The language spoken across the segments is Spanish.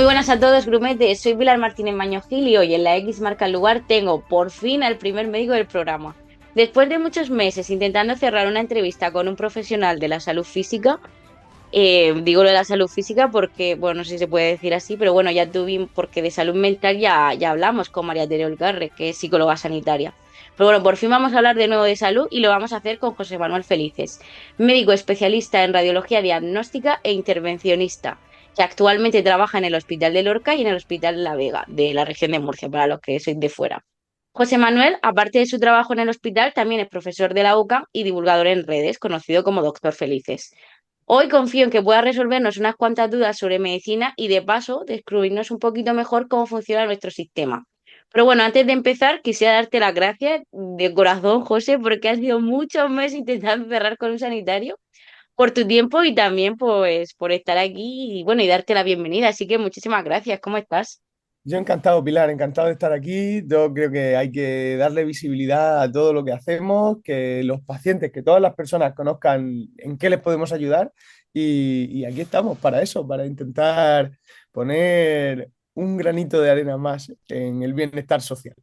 buenas a todos, grumetes. Soy Pilar Martínez Mañojil y hoy en la X Marca el Lugar tengo por fin al primer médico del programa. Después de muchos meses intentando cerrar una entrevista con un profesional de la salud física, digo lo de la salud física porque, bueno, no sé si se puede decir así, pero bueno, ya tuvimos, porque de salud mental ya hablamos con María Tere Olgarre, que es psicóloga sanitaria. Pero bueno, por fin vamos a hablar de nuevo de salud y lo vamos a hacer con José Manuel Felices, médico especialista en radiología diagnóstica e intervencionista, que actualmente trabaja en el Hospital de Lorca y en el Hospital La Vega, de la región de Murcia, para los que sois de fuera. José Manuel, aparte de su trabajo en el hospital, también es profesor de la UCAM y divulgador en redes, conocido como Doctor Felices. Hoy confío en que pueda resolvernos unas cuantas dudas sobre medicina y de paso descubrirnos un poquito mejor cómo funciona nuestro sistema. Pero bueno, antes de empezar, quisiera darte las gracias de corazón, José, porque has sido muchos meses intentando cerrar con un sanitario, por tu tiempo y también pues por estar aquí y bueno, y darte la bienvenida. Así que muchísimas gracias. ¿Cómo estás? Yo encantado, Pilar, encantado de estar aquí. Yo creo que hay que darle visibilidad a todo lo que hacemos, que los pacientes, que todas las personas conozcan en qué les podemos ayudar y aquí estamos para eso, para intentar poner un granito de arena más en el bienestar social.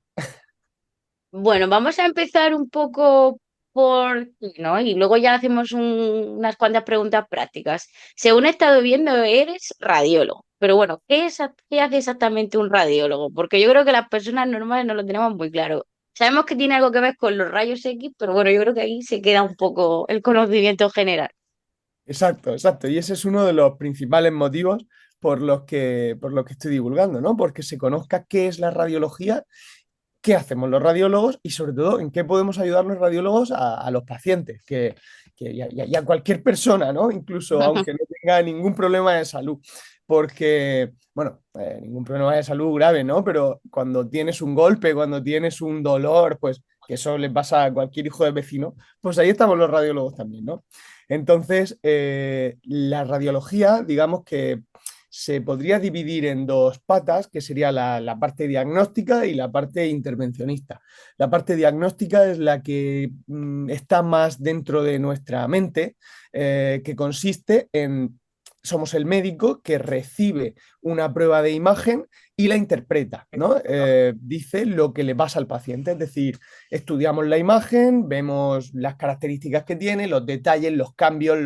Bueno, vamos a empezar un poco por ti, ¿no? Y luego ya hacemos unas cuantas preguntas prácticas. Según he estado viendo, eres radiólogo. Pero bueno, ¿qué hace exactamente un radiólogo? Porque yo creo que las personas normales no lo tenemos muy claro. Sabemos que tiene algo que ver con los rayos X, pero bueno, yo creo que ahí se queda un poco el conocimiento general. Exacto, exacto. Y ese es uno de los principales motivos por los que estoy divulgando, ¿no? Porque se conozca qué es la radiología, qué hacemos los radiólogos y sobre todo en qué podemos ayudar los radiólogos a los pacientes, y a cualquier persona, ¿no? Incluso aunque no tenga ningún problema de salud. Porque, bueno, ningún problema de salud grave, ¿no? Pero cuando tienes un golpe, cuando tienes un dolor, pues que eso le pasa a cualquier hijo de vecino, pues ahí estamos los radiólogos también, ¿no? Entonces, la radiología, digamos que se podría dividir en dos patas, que sería la parte diagnóstica y la parte intervencionista. La parte diagnóstica es la que está más dentro de nuestra mente, que consiste en, somos el médico que recibe una prueba de imagen y la interpreta, ¿no? Dice lo que le pasa al paciente, es decir, estudiamos la imagen, vemos las características que tiene, los detalles, los cambios,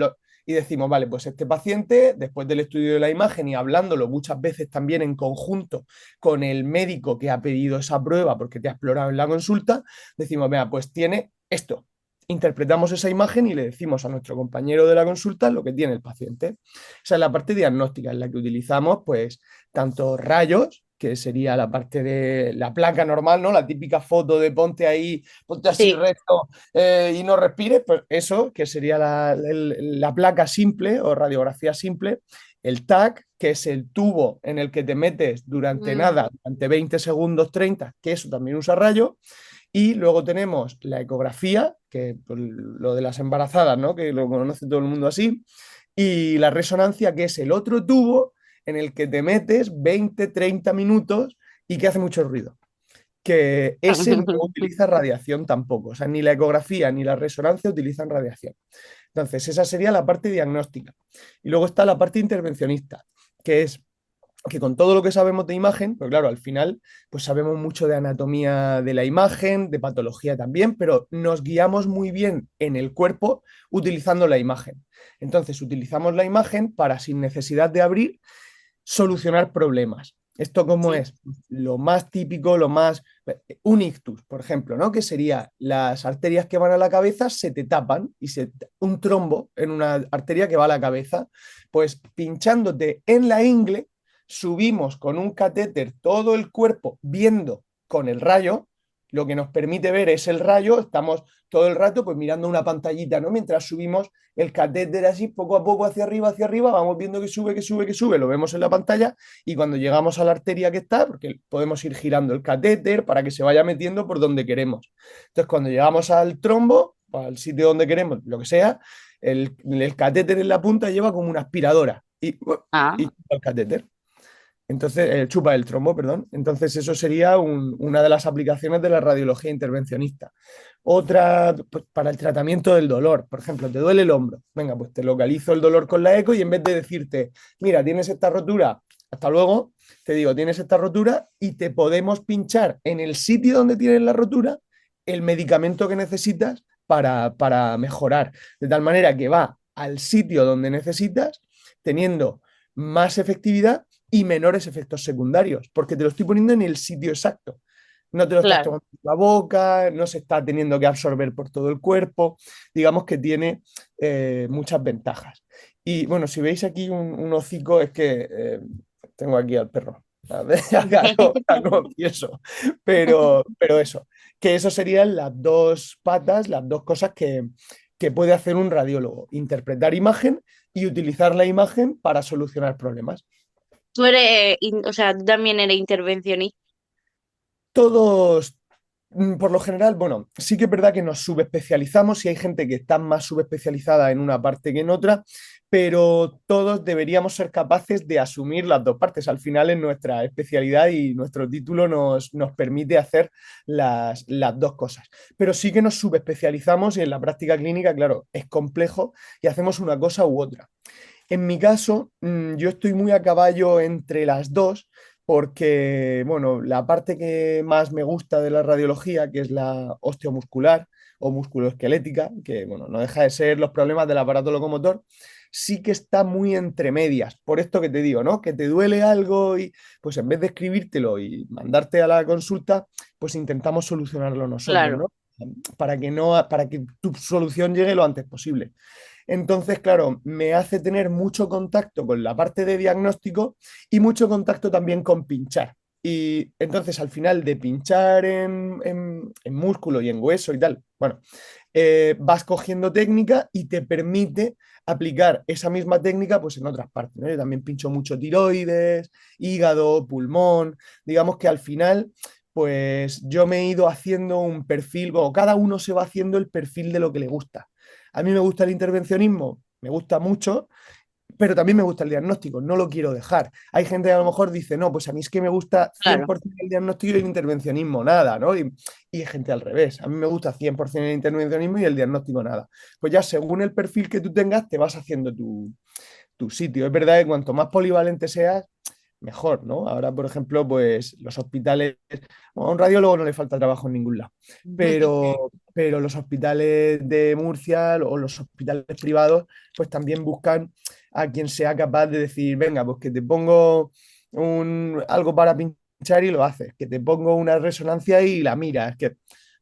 y decimos, vale, pues este paciente, después del estudio de la imagen y hablándolo muchas veces también en conjunto con el médico que ha pedido esa prueba porque te ha explorado en la consulta, decimos, vea, pues tiene esto. Interpretamos esa imagen y le decimos a nuestro compañero de la consulta lo que tiene el paciente. Esa es la parte diagnóstica en la que utilizamos, pues, tanto rayos, que sería la parte de la placa normal, ¿no? La típica foto de ponte así Sí. recto y no respires, pues eso, que sería la placa simple o radiografía simple, el TAC, que es el tubo en el que te metes durante Mm. nada, durante 20 segundos, 30, que eso también usa rayo, y luego tenemos la ecografía, que pues, lo de las embarazadas, ¿no? Que lo conoce todo el mundo así, y la resonancia, que es el otro tubo en el que te metes 20 30 minutos y que hace mucho ruido, que ese no utiliza radiación tampoco, o sea, ni la ecografía ni la resonancia utilizan radiación. Entonces, esa sería la parte diagnóstica. Y luego está la parte intervencionista, que es que con todo lo que sabemos de imagen, pues claro, al final, pues sabemos mucho de anatomía de la imagen, de patología también, pero nos guiamos muy bien en el cuerpo utilizando la imagen. Entonces, utilizamos la imagen para, sin necesidad de abrir, solucionar problemas. ¿Esto cómo Sí. es? Lo más típico, lo más... Un ictus, por ejemplo, ¿no? Que sería las arterias que van a la cabeza se te tapan y un trombo en una arteria que va a la cabeza, pues pinchándote en la ingle, subimos con un catéter todo el cuerpo viendo con el rayo, lo que nos permite ver es el rayo, estamos todo el rato pues mirando una pantallita, ¿no? Mientras subimos el catéter así poco a poco hacia arriba, vamos viendo que sube, que sube, que sube, lo vemos en la pantalla y cuando llegamos a la arteria que está, porque podemos ir girando el catéter para que se vaya metiendo por donde queremos. Entonces, cuando llegamos al trombo, al sitio donde queremos, lo que sea, el catéter en la punta lleva como una aspiradora Ah. y chupa el catéter. Entonces, chupa el trombo, perdón. Entonces, eso sería una de las aplicaciones de la radiología intervencionista. Otra, pues, para el tratamiento del dolor. Por ejemplo, te duele el hombro. Venga, pues te localizo el dolor con la eco y en vez de decirte, mira, tienes esta rotura, hasta luego, te digo, tienes esta rotura y te podemos pinchar en el sitio donde tienes la rotura el medicamento que necesitas para mejorar, de tal manera que va al sitio donde necesitas, teniendo más efectividad y menores efectos secundarios, porque te lo estoy poniendo en el sitio exacto. No te lo estás Claro. tomando en la boca, no se está teniendo que absorber por todo el cuerpo. Digamos que tiene muchas ventajas. Y bueno, si veis aquí un hocico, es que tengo aquí al perro. Algo tieso. Pero eso, que eso serían las dos patas, las dos cosas que puede hacer un radiólogo: interpretar imagen y utilizar la imagen para solucionar problemas. Tú eres, o sea, tú también eres intervencionista. Todos, por lo general, bueno, sí que es verdad que nos subespecializamos y hay gente que está más subespecializada en una parte que en otra, pero todos deberíamos ser capaces de asumir las dos partes. Al final es nuestra especialidad y nuestro título nos permite hacer las dos cosas. Pero sí que nos subespecializamos y en la práctica clínica, claro, es complejo y hacemos una cosa u otra. En mi caso, yo estoy muy a caballo entre las dos porque, bueno, la parte que más me gusta de la radiología, que es la osteomuscular o musculoesquelética, que, bueno, no deja de ser los problemas del aparato locomotor, sí que está muy entre medias. Por esto que te digo, ¿no? Que te duele algo y, pues en vez de escribírtelo y mandarte a la consulta, pues intentamos solucionarlo nosotros, Claro. ¿no? Para que no, para que tu solución llegue lo antes posible. Entonces, claro, me hace tener mucho contacto con la parte de diagnóstico y mucho contacto también con pinchar. Y entonces, al final de pinchar en músculo y en hueso y tal, bueno, vas cogiendo técnica y te permite aplicar esa misma técnica pues en otras partes, ¿no? Yo también pincho mucho tiroides, hígado, pulmón. Digamos que al final, pues yo me he ido haciendo un perfil, o cada uno se va haciendo el perfil de lo que le gusta. A mí me gusta el intervencionismo, me gusta mucho, pero también me gusta el diagnóstico, no lo quiero dejar. Hay gente que a lo mejor dice, no, pues a mí es que me gusta Claro. 100% el diagnóstico y el intervencionismo nada, ¿no? Y hay gente al revés, a mí me gusta 100% el intervencionismo y el diagnóstico nada. Pues ya según el perfil que tú tengas, te vas haciendo tu sitio. Es verdad que cuanto más polivalente seas, mejor, ¿no? Ahora, por ejemplo, pues los hospitales, bueno, a un radiólogo no le falta trabajo en ningún lado, pero los hospitales de Murcia o los hospitales privados, pues también buscan a quien sea capaz de decir, venga, pues que te pongo algo para pinchar y lo haces, que te pongo una resonancia y la miras. Es que,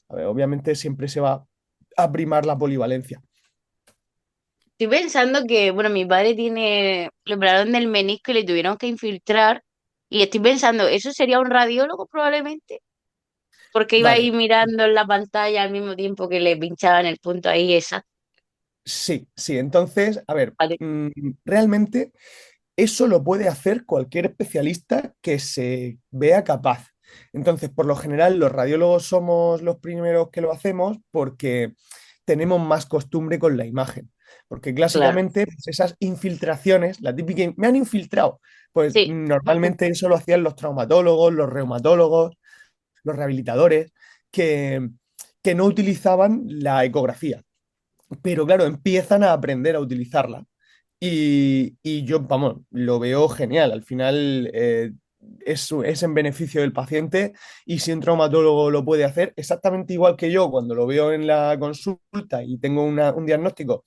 a ver, obviamente siempre se va a primar la polivalencia. Estoy pensando que, bueno, mi padre tiene, le operaron del menisco y le tuvieron que infiltrar. Y estoy pensando, ¿eso sería un radiólogo probablemente? Porque iba ahí Vale, mirando en la pantalla al mismo tiempo que le pinchaban el punto ahí exacto. sí, sí. Entonces, a ver, Vale. realmente eso lo puede hacer cualquier especialista que se vea capaz. Entonces, por lo general, los radiólogos somos los primeros que lo hacemos porque tenemos más costumbre con la imagen. Porque Claro. clásicamente pues, esas infiltraciones, la típica, me han infiltrado, pues Sí. normalmente eso lo hacían los traumatólogos, los reumatólogos, los rehabilitadores, que, que no utilizaban la ecografía. Pero claro, empiezan a aprender a utilizarla. Y yo, vamos, lo veo genial. Al final es en beneficio del paciente y si un traumatólogo lo puede hacer exactamente igual que yo cuando lo veo en la consulta y tengo un diagnóstico,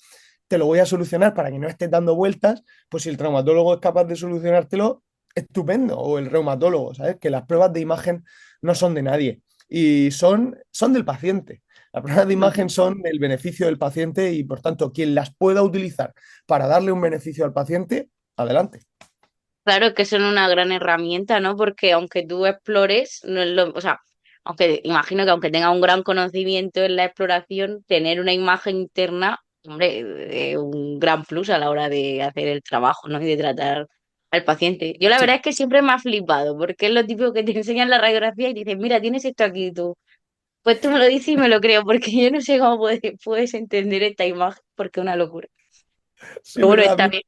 te lo voy a solucionar para que no estés dando vueltas, pues si el traumatólogo es capaz de solucionártelo, estupendo. O el reumatólogo, ¿sabes? Que las pruebas de imagen no son de nadie y son del paciente. Las pruebas de imagen son del beneficio del paciente y, por tanto, quien las pueda utilizar para darle un beneficio al paciente, adelante. Claro que son una gran herramienta, ¿no? Porque aunque tú explores, no es lo, o sea, aunque imagino que aunque tenga un gran conocimiento en la exploración, tener una imagen interna, hombre, un gran plus a la hora de hacer el trabajo, ¿no? Y de tratar al paciente. Yo la Sí, verdad es que siempre me ha flipado, porque es lo típico que te enseñan la radiografía y te dicen, mira, tienes esto aquí tú. Pues tú me lo dices y me lo creo, porque yo no sé cómo puedes entender esta imagen, porque es una locura. sí, Pero es bueno, verdad. está bien.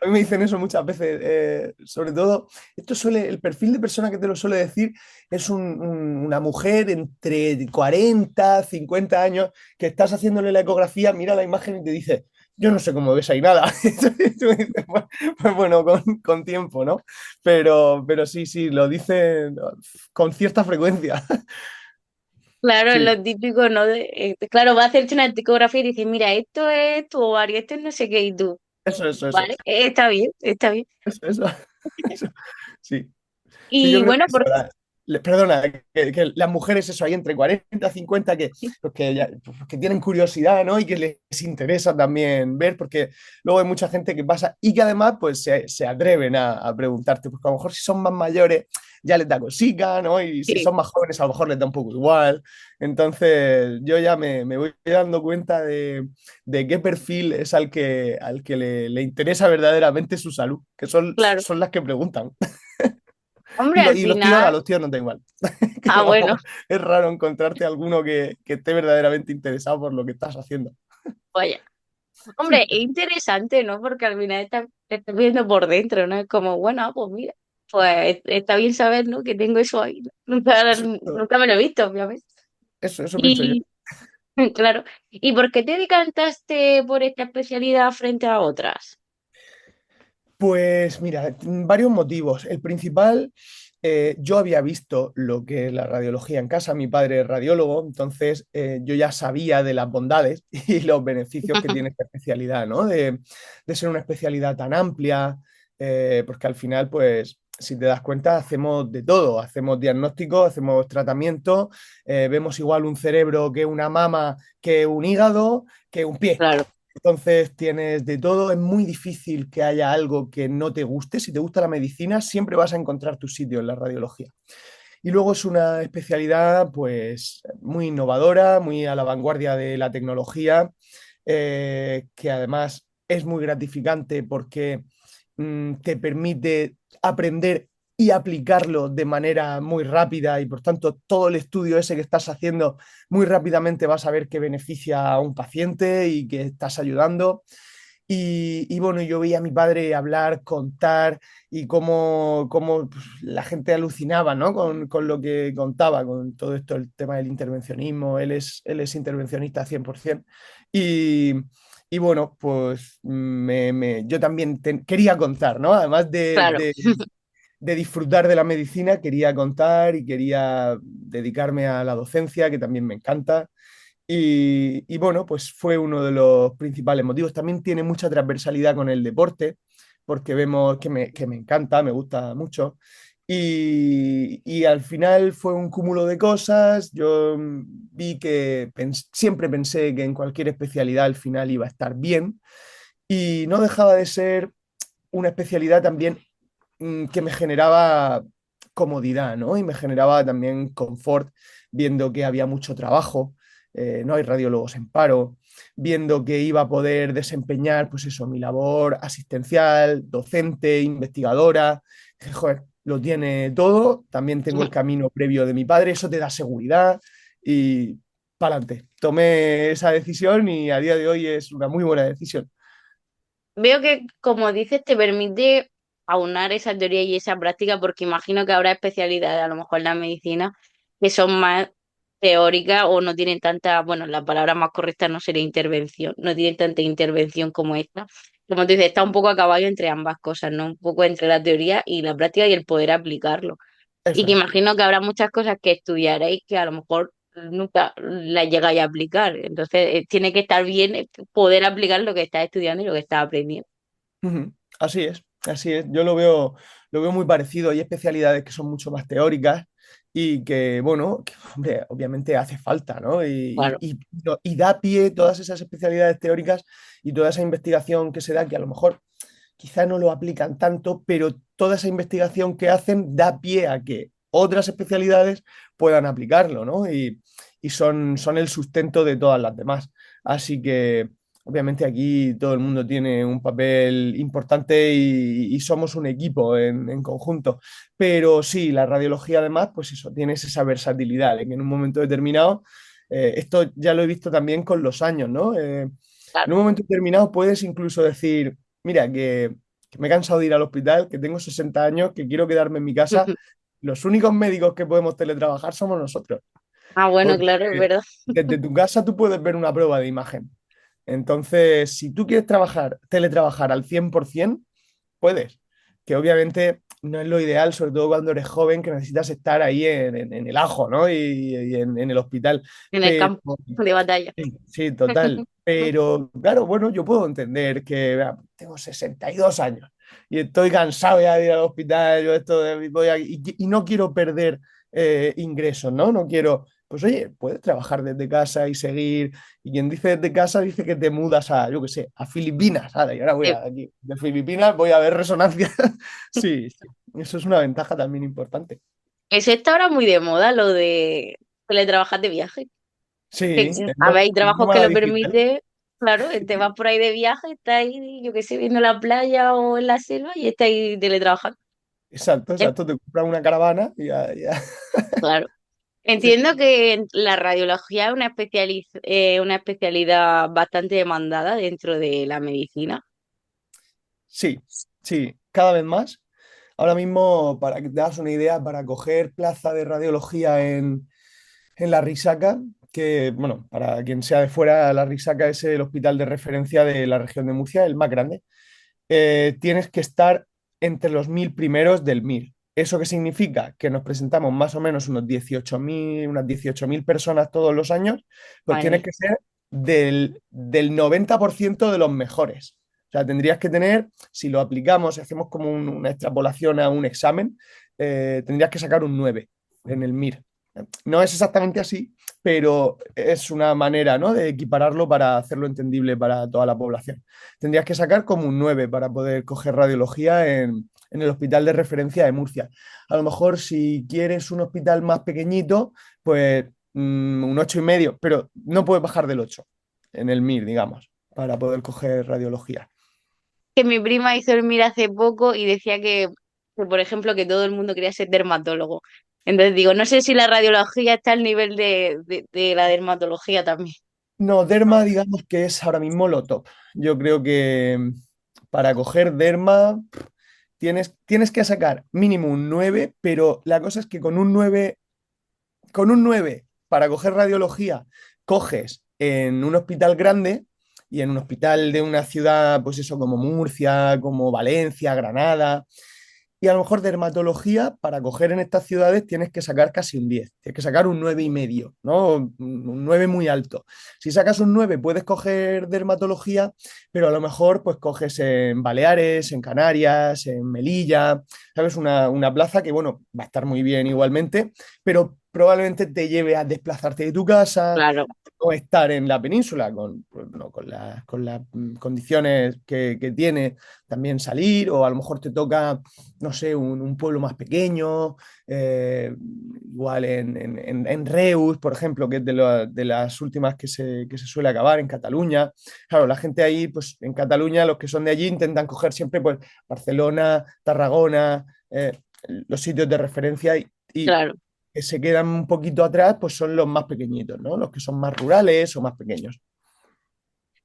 A mí me dicen eso muchas veces. Sobre todo, el perfil de persona que te lo suele decir es una mujer entre 40 50 años que estás haciéndole la ecografía, mira la imagen y te dice, yo no sé cómo ves ahí nada. Tú dices, pues bueno, con tiempo, ¿no? Pero sí, sí, lo dicen con cierta frecuencia. Claro, es Sí, lo típico, ¿no? Claro, va a hacerte una ecografía y dices, mira, esto es tu ovario, esto es no sé qué, y tú, eso, vale, está bien, está bien. eso, eso. Sí. Sí, yo Y creo bueno, que eso, perdona, que las mujeres eso ahí entre 40 y 50 pues pues que tienen curiosidad, ¿no? Y que les interesa también ver, porque luego hay mucha gente que pasa y que además pues se atreven a preguntarte, porque a lo mejor si son más mayores ya les da cosica, ¿no? Y si sí, son más jóvenes a lo mejor les da un poco igual. Entonces yo ya me voy dando cuenta de qué perfil es al que le interesa verdaderamente su salud, que son, claro. son las que preguntan. Hombre, Y al los tíos, a final, los tíos no da igual. Que bueno, no, es raro encontrarte alguno que esté verdaderamente interesado por lo que estás haciendo. vaya. Hombre, es interesante, ¿no? Porque al final te estás viendo por dentro, ¿no? Es como, bueno, pues mira, pues está bien saber, ¿no? Que tengo eso ahí. Nunca, Eso, nunca me lo he visto, obviamente. eso pienso yo. Y, claro, ¿y por qué te decantaste por esta especialidad frente a otras? Pues mira, varios motivos. El principal, yo había visto lo que es la radiología en casa, mi padre es radiólogo, entonces yo ya sabía de las bondades y los beneficios que tiene esta especialidad, ¿no? De ser una especialidad tan amplia, porque al final, pues, si te das cuenta, hacemos de todo, hacemos diagnósticos, hacemos tratamientos, vemos igual un cerebro que una mama, que un hígado, que un pie. Claro, Entonces tienes de todo, es muy difícil que haya algo que no te guste. Si te gusta la medicina, siempre vas a encontrar tu sitio en la radiología. Y luego es una especialidad pues muy innovadora, muy a la vanguardia de la tecnología, que además es muy gratificante porque te permite aprender y aplicarlo de manera muy rápida y por tanto todo el estudio ese que estás haciendo muy rápidamente vas a ver que beneficia a un paciente y que estás ayudando. Y bueno, yo veía a mi padre hablar, contar y cómo pues, la gente alucinaba, ¿no? Con lo que contaba, con todo esto, el tema del intervencionismo. Él es intervencionista 100%. Y, y bueno, pues yo también quería contar, ¿no? Además de, claro. de disfrutar de la medicina, quería contar y quería dedicarme a la docencia, que también me encanta. Y bueno, pues fue uno de los principales motivos. También tiene mucha transversalidad con el deporte, porque vemos que me encanta, me gusta mucho. Y al final fue un cúmulo de cosas. Yo vi que siempre pensé que en cualquier especialidad al final iba a estar bien. Y no dejaba de ser una especialidad también que me generaba comodidad, ¿no? Y me generaba también confort, viendo que había mucho trabajo, no hay radiólogos en paro, viendo que iba a poder desempeñar, pues eso, mi labor asistencial, docente, investigadora. Dije, joder, lo tiene todo, también tengo el camino previo de mi padre, eso te da seguridad y para adelante. Tomé esa decisión y a día de hoy es una muy buena decisión. Veo que, como dices, te permite aunar esa teoría y esa práctica, porque imagino que habrá especialidades, a lo mejor en la medicina, que son más teóricas o no tienen tanta, bueno, la palabra más correcta no sería intervención, no tienen tanta intervención como esta. Como tú dices, está un poco a caballo entre ambas cosas, ¿no? Un poco entre la teoría y la práctica y el poder aplicarlo. Y Eso que es. imagino que habrá muchas cosas que estudiaréis que a lo mejor nunca las llegáis a aplicar. Entonces, tiene que estar bien poder aplicar lo que estás estudiando y lo que estás aprendiendo. Ujú. Así es, así es. Yo lo veo muy parecido. Hay especialidades que son mucho más teóricas y que, bueno, que, hombre, obviamente hace falta, ¿no? Claro. Y da pie todas esas especialidades teóricas y toda esa investigación que se da, que a lo mejor quizá no lo aplican tanto, pero toda esa investigación que hacen da pie a que otras especialidades puedan aplicarlo, ¿no? Y son el sustento de todas las demás. Así que obviamente aquí todo el mundo tiene un papel importante y somos un equipo en conjunto. Pero sí, la radiología además, pues eso, tienes esa versatilidad de que en un momento determinado, esto ya lo he visto también con los años, ¿no? En Claro. un momento determinado puedes incluso decir, mira, que me he cansado de ir al hospital, que tengo 60 años, que quiero quedarme en mi casa. Los únicos médicos que podemos teletrabajar somos nosotros, Ah, bueno, porque claro, es verdad. desde tu casa tú puedes ver una prueba de imagen. Entonces, si tú quieres teletrabajar al 100%, puedes. Que obviamente no es lo ideal, sobre todo cuando eres joven, que necesitas estar ahí en el ajo, ¿no? Y en el hospital. en el Pero, campo de batalla. sí, sí, total. Pero, claro, bueno, yo puedo entender que tengo 62 años y estoy cansado ya de ir al hospital, yo esto y no quiero perder ingresos, ¿no? No quiero, pues oye, puedes trabajar desde casa y seguir. Y quien dice desde casa dice que te mudas a, yo qué sé, a Filipinas. Ahora, y ahora voy a aquí, de Filipinas voy a ver resonancia. Sí, sí, eso es una ventaja también importante. Eso está ahora muy de moda, lo de teletrabajar de viaje. Que, Sí, a ver, hay el trabajos que nómada lo digital. permite, claro, te vas por ahí de viaje, estás ahí, yo qué sé, viendo la playa o en la selva y estás ahí teletrabajando. Exacto, En- exacto. Te compras una caravana y ya, ya. Claro. Sí, Entiendo que la radiología es una especialidad bastante demandada dentro de la medicina. sí, sí, cada vez más. Ahora mismo, para que te hagas una idea, para coger plaza de radiología en La Risaca, que, bueno, para quien sea de fuera, La Risaca es el hospital de referencia de la región de Murcia, el más grande. Tienes que estar entre los 1000 primeros del MIR. ¿Eso qué significa? Que nos presentamos más o menos unas 18.000 personas todos los años, pues Madre tienes mía. que ser del 90% de los mejores. O sea, tendrías que tener, si lo aplicamos, si hacemos como una extrapolación a un examen, tendrías que sacar un 9 en el MIR. No es exactamente así, pero es una manera, ¿no?, de equipararlo para hacerlo entendible para toda la población. Tendrías que sacar como un 9 para poder coger radiología en el hospital de referencia de Murcia. A lo mejor si quieres un hospital más pequeñito, pues un 8,5, pero no puedes bajar del 8 en el MIR, digamos, para poder coger radiología. Que mi prima hizo el MIR hace poco y decía por ejemplo, que todo el mundo quería ser dermatólogo. Entonces digo, no sé si la radiología está al nivel de la dermatología también. No, derma, digamos que es ahora mismo lo top. Yo creo que para coger derma tienes que sacar mínimo un 9, pero la cosa es que con un nueve para coger radiología, coges en un hospital grande y en un hospital de una ciudad, pues eso, como Murcia, como Valencia, Granada. Y a lo mejor dermatología, para coger en estas ciudades, tienes que sacar casi un 10, tienes que sacar un 9,5, ¿no? Un 9 muy alto. Si sacas un 9 puedes coger dermatología, pero a lo mejor pues coges en Baleares, en Canarias, en Melilla, ¿sabes? Una plaza que, bueno, va a estar muy bien igualmente, pero probablemente te lleve a desplazarte de tu casa Claro, o estar en la península pues, no, con las condiciones que tiene también salir, o a lo mejor te toca, no sé, un pueblo más pequeño, igual en Reus, por ejemplo, que es de las últimas que se suele acabar en Cataluña. Claro, la gente ahí, pues en Cataluña, los que son de allí intentan coger siempre pues Barcelona, Tarragona, los sitios de referencia y claro. que se quedan un poquito atrás, pues son los más pequeñitos, ¿no? Los que son más rurales o más pequeños.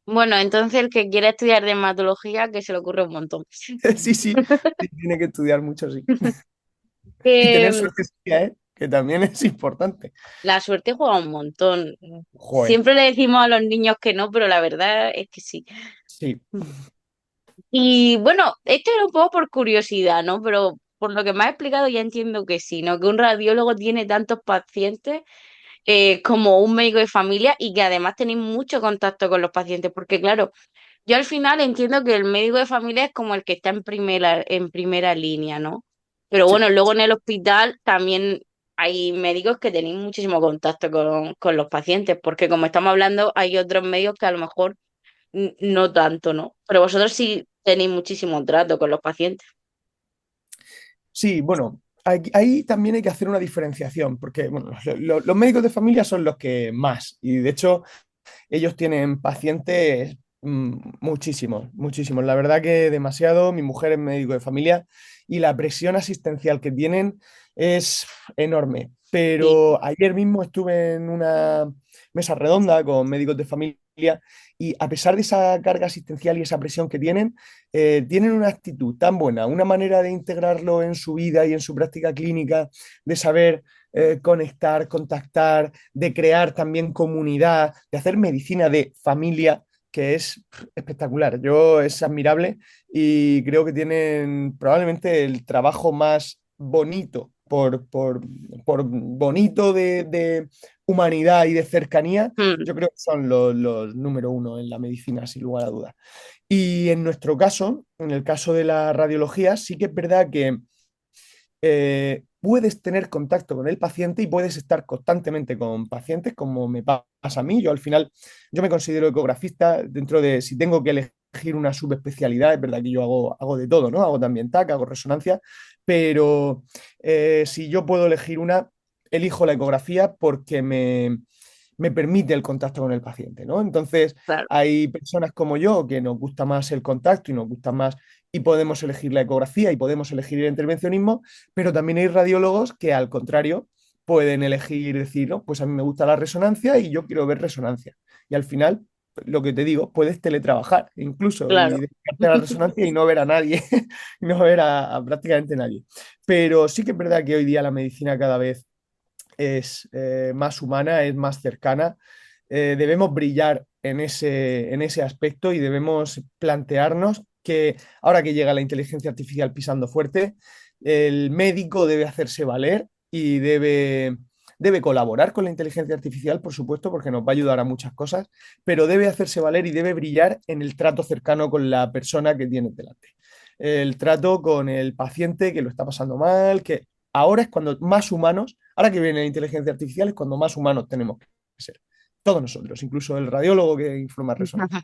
Bueno, entonces el que quiera estudiar dermatología, que se le ocurre un montón. Sí, sí, sí, tiene que estudiar mucho, sí. Y tener Que suerte, sí, ¿eh? Que también es importante. la suerte juega un montón. Joder, Siempre le decimos a los niños que no, pero la verdad es que sí. sí, Y bueno, esto era un poco por curiosidad, ¿no? Pero por lo que me has explicado ya entiendo que sí, ¿no? Que un radiólogo tiene tantos pacientes como un médico de familia y que además tenéis mucho contacto con los pacientes, porque claro, yo al final entiendo que el médico de familia es como el que está en primera línea, ¿no? Pero sí. bueno, luego en el hospital también hay médicos que tenéis muchísimo contacto con los pacientes, porque como estamos hablando, hay otros médicos que a lo mejor no tanto, ¿no? Pero vosotros sí tenéis muchísimo trato con los pacientes. Sí, bueno, ahí también hay que hacer una diferenciación, porque bueno, los médicos de familia son los que más, y de hecho ellos tienen pacientes muchísimos, muchísimos. La verdad que demasiado. Mi mujer es médico de familia y la presión asistencial que tienen es enorme. Sí, Pero ayer mismo estuve en una mesa redonda con médicos de familia y a pesar de esa carga asistencial y esa presión que tienen una actitud tan buena, una manera de integrarlo en su vida y en su práctica clínica, de saber conectar, contactar, de crear también comunidad, de hacer medicina de familia, que es espectacular. Es admirable y creo que tienen probablemente el trabajo más bonito, por bonito de humanidad y de cercanía. Mm, Yo creo que son los número uno en la medicina, sin lugar a dudas. Y en nuestro caso, en el caso de la radiología, sí que es verdad que puedes tener contacto con el paciente y puedes estar constantemente con pacientes, como me pasa a mí. Yo al final, yo me considero ecografista dentro de, si tengo que elegir una subespecialidad, es verdad que yo hago de todo, ¿no? Hago también TAC, hago resonancia, pero si yo puedo elegir una, elijo la ecografía porque me permite el contacto con el paciente, ¿no? Entonces, claro, hay personas como yo que nos gusta más el contacto y nos gusta más y podemos elegir la ecografía y podemos elegir el intervencionismo, pero también hay radiólogos que al contrario pueden elegir decir, no, pues a mí me gusta la resonancia y yo quiero ver resonancia. Y al final, lo que te digo, puedes teletrabajar incluso y claro. dedicarte a la resonancia y no ver a nadie, no ver a prácticamente nadie. Pero sí que es verdad que hoy día la medicina cada vez es más humana, es más cercana. Debemos brillar en ese aspecto y debemos plantearnos que ahora que llega la inteligencia artificial pisando fuerte, el médico debe hacerse valer y debe colaborar con la inteligencia artificial, por supuesto, porque nos va a ayudar a muchas cosas, pero debe hacerse valer y debe brillar en el trato cercano con la persona que tiene delante. El trato con el paciente que lo está pasando mal, que ahora es cuando más humanos, ahora que viene la inteligencia artificial, es cuando más humanos tenemos que ser. Todos nosotros, incluso el radiólogo que informa resonancia.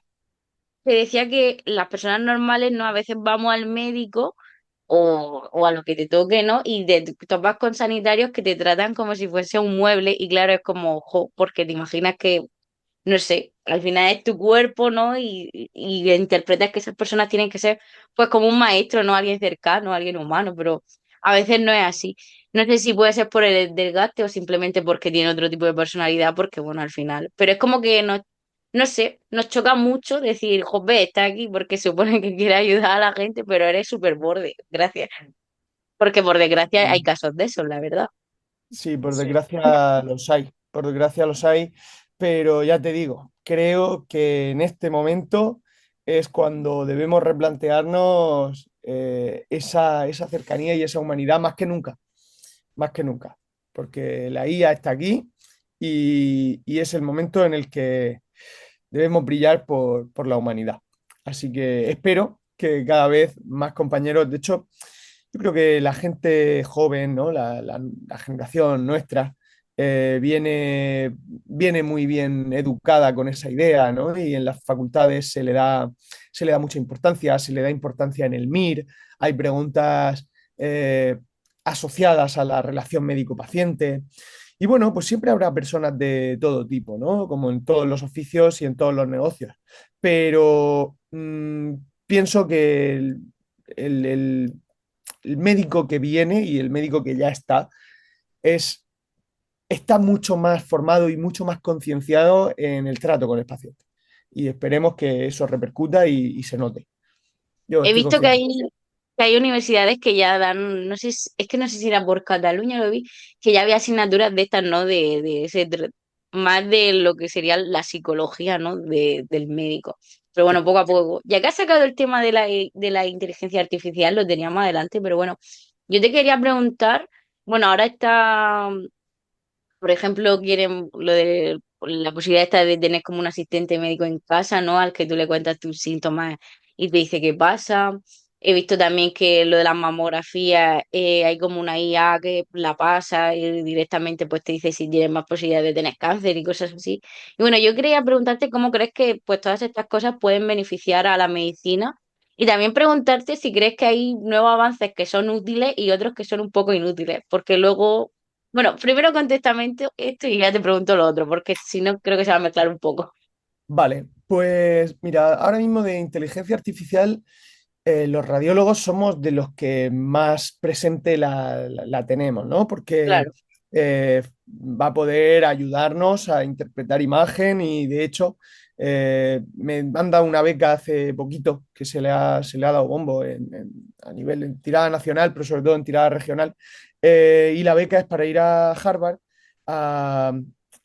Te decía que las personas normales, ¿no? A veces vamos al médico o a lo que te toque, ¿no? Y te topas con sanitarios que te tratan como si fuese un mueble y claro, es como, ojo, porque te imaginas que no sé, al final es tu cuerpo, ¿no? Y interpretas que esas personas tienen que ser, pues, como un maestro, no alguien cercano, alguien humano, pero a veces no es así. No sé si puede ser por el desgaste o simplemente porque tiene otro tipo de personalidad, porque, bueno, al final. Pero es como que nos, no sé, nos choca mucho decir, joder, está aquí porque se supone que quiere ayudar a la gente, pero eres súper borde, gracias. Porque por desgracia hay casos de eso, la verdad. Sí, por Sí. desgracia los hay, por desgracia los hay, pero ya te digo, creo que en este momento es cuando debemos replantearnos esa cercanía y esa humanidad más que nunca, porque la IA está aquí y es el momento en el que debemos brillar por la humanidad. Así que espero que cada vez más compañeros, de hecho, yo creo que la gente joven, ¿no? La generación nuestra, viene muy bien educada con esa idea, ¿no? Y en las facultades se le da mucha importancia, se le da importancia en el MIR, hay preguntas asociadas a la relación médico-paciente. Y bueno, pues siempre habrá personas de todo tipo, ¿no? Como en todos los oficios y en todos los negocios. Pero pienso que el- el- el médico que viene y el médico que ya es, está mucho más formado y mucho más concienciado en el trato con el paciente. Y esperemos que eso repercuta y se note. Yo He estoy visto confiado. que hay universidades que ya dan, no sé, es que no sé si era por Cataluña, lo vi, que ya había asignaturas de estas, ¿no? De ese, más de lo que sería la psicología, ¿no? Del médico. Pero bueno, poco a poco. Ya que has sacado el tema de la inteligencia artificial, lo teníamos adelante, pero bueno, yo te quería preguntar, bueno, ahora está, por ejemplo, quieren lo de la posibilidad esta de tener como un asistente médico en casa, ¿no? Al que tú le cuentas tus síntomas y te dice qué pasa. He visto también que lo de las mamografías, hay como una IA que la pasa y directamente pues te dice si tienes más posibilidades de tener cáncer y cosas así. Y bueno, yo quería preguntarte cómo crees que pues todas estas cosas pueden beneficiar a la medicina y también preguntarte si crees que hay nuevos avances que son útiles y otros que son un poco inútiles, porque luego bueno, primero contéstame esto y ya te pregunto lo otro, porque si no creo que se va a mezclar un poco. Vale, pues mira, ahora mismo de inteligencia artificial, los radiólogos somos de los que más presente la tenemos, ¿no? Porque Claro. va a poder ayudarnos a interpretar imagen y de hecho me han dado una beca hace poquito que se le ha dado bombo a nivel en tirada nacional, pero sobre todo en tirada regional. Y la beca es para ir a Harvard a,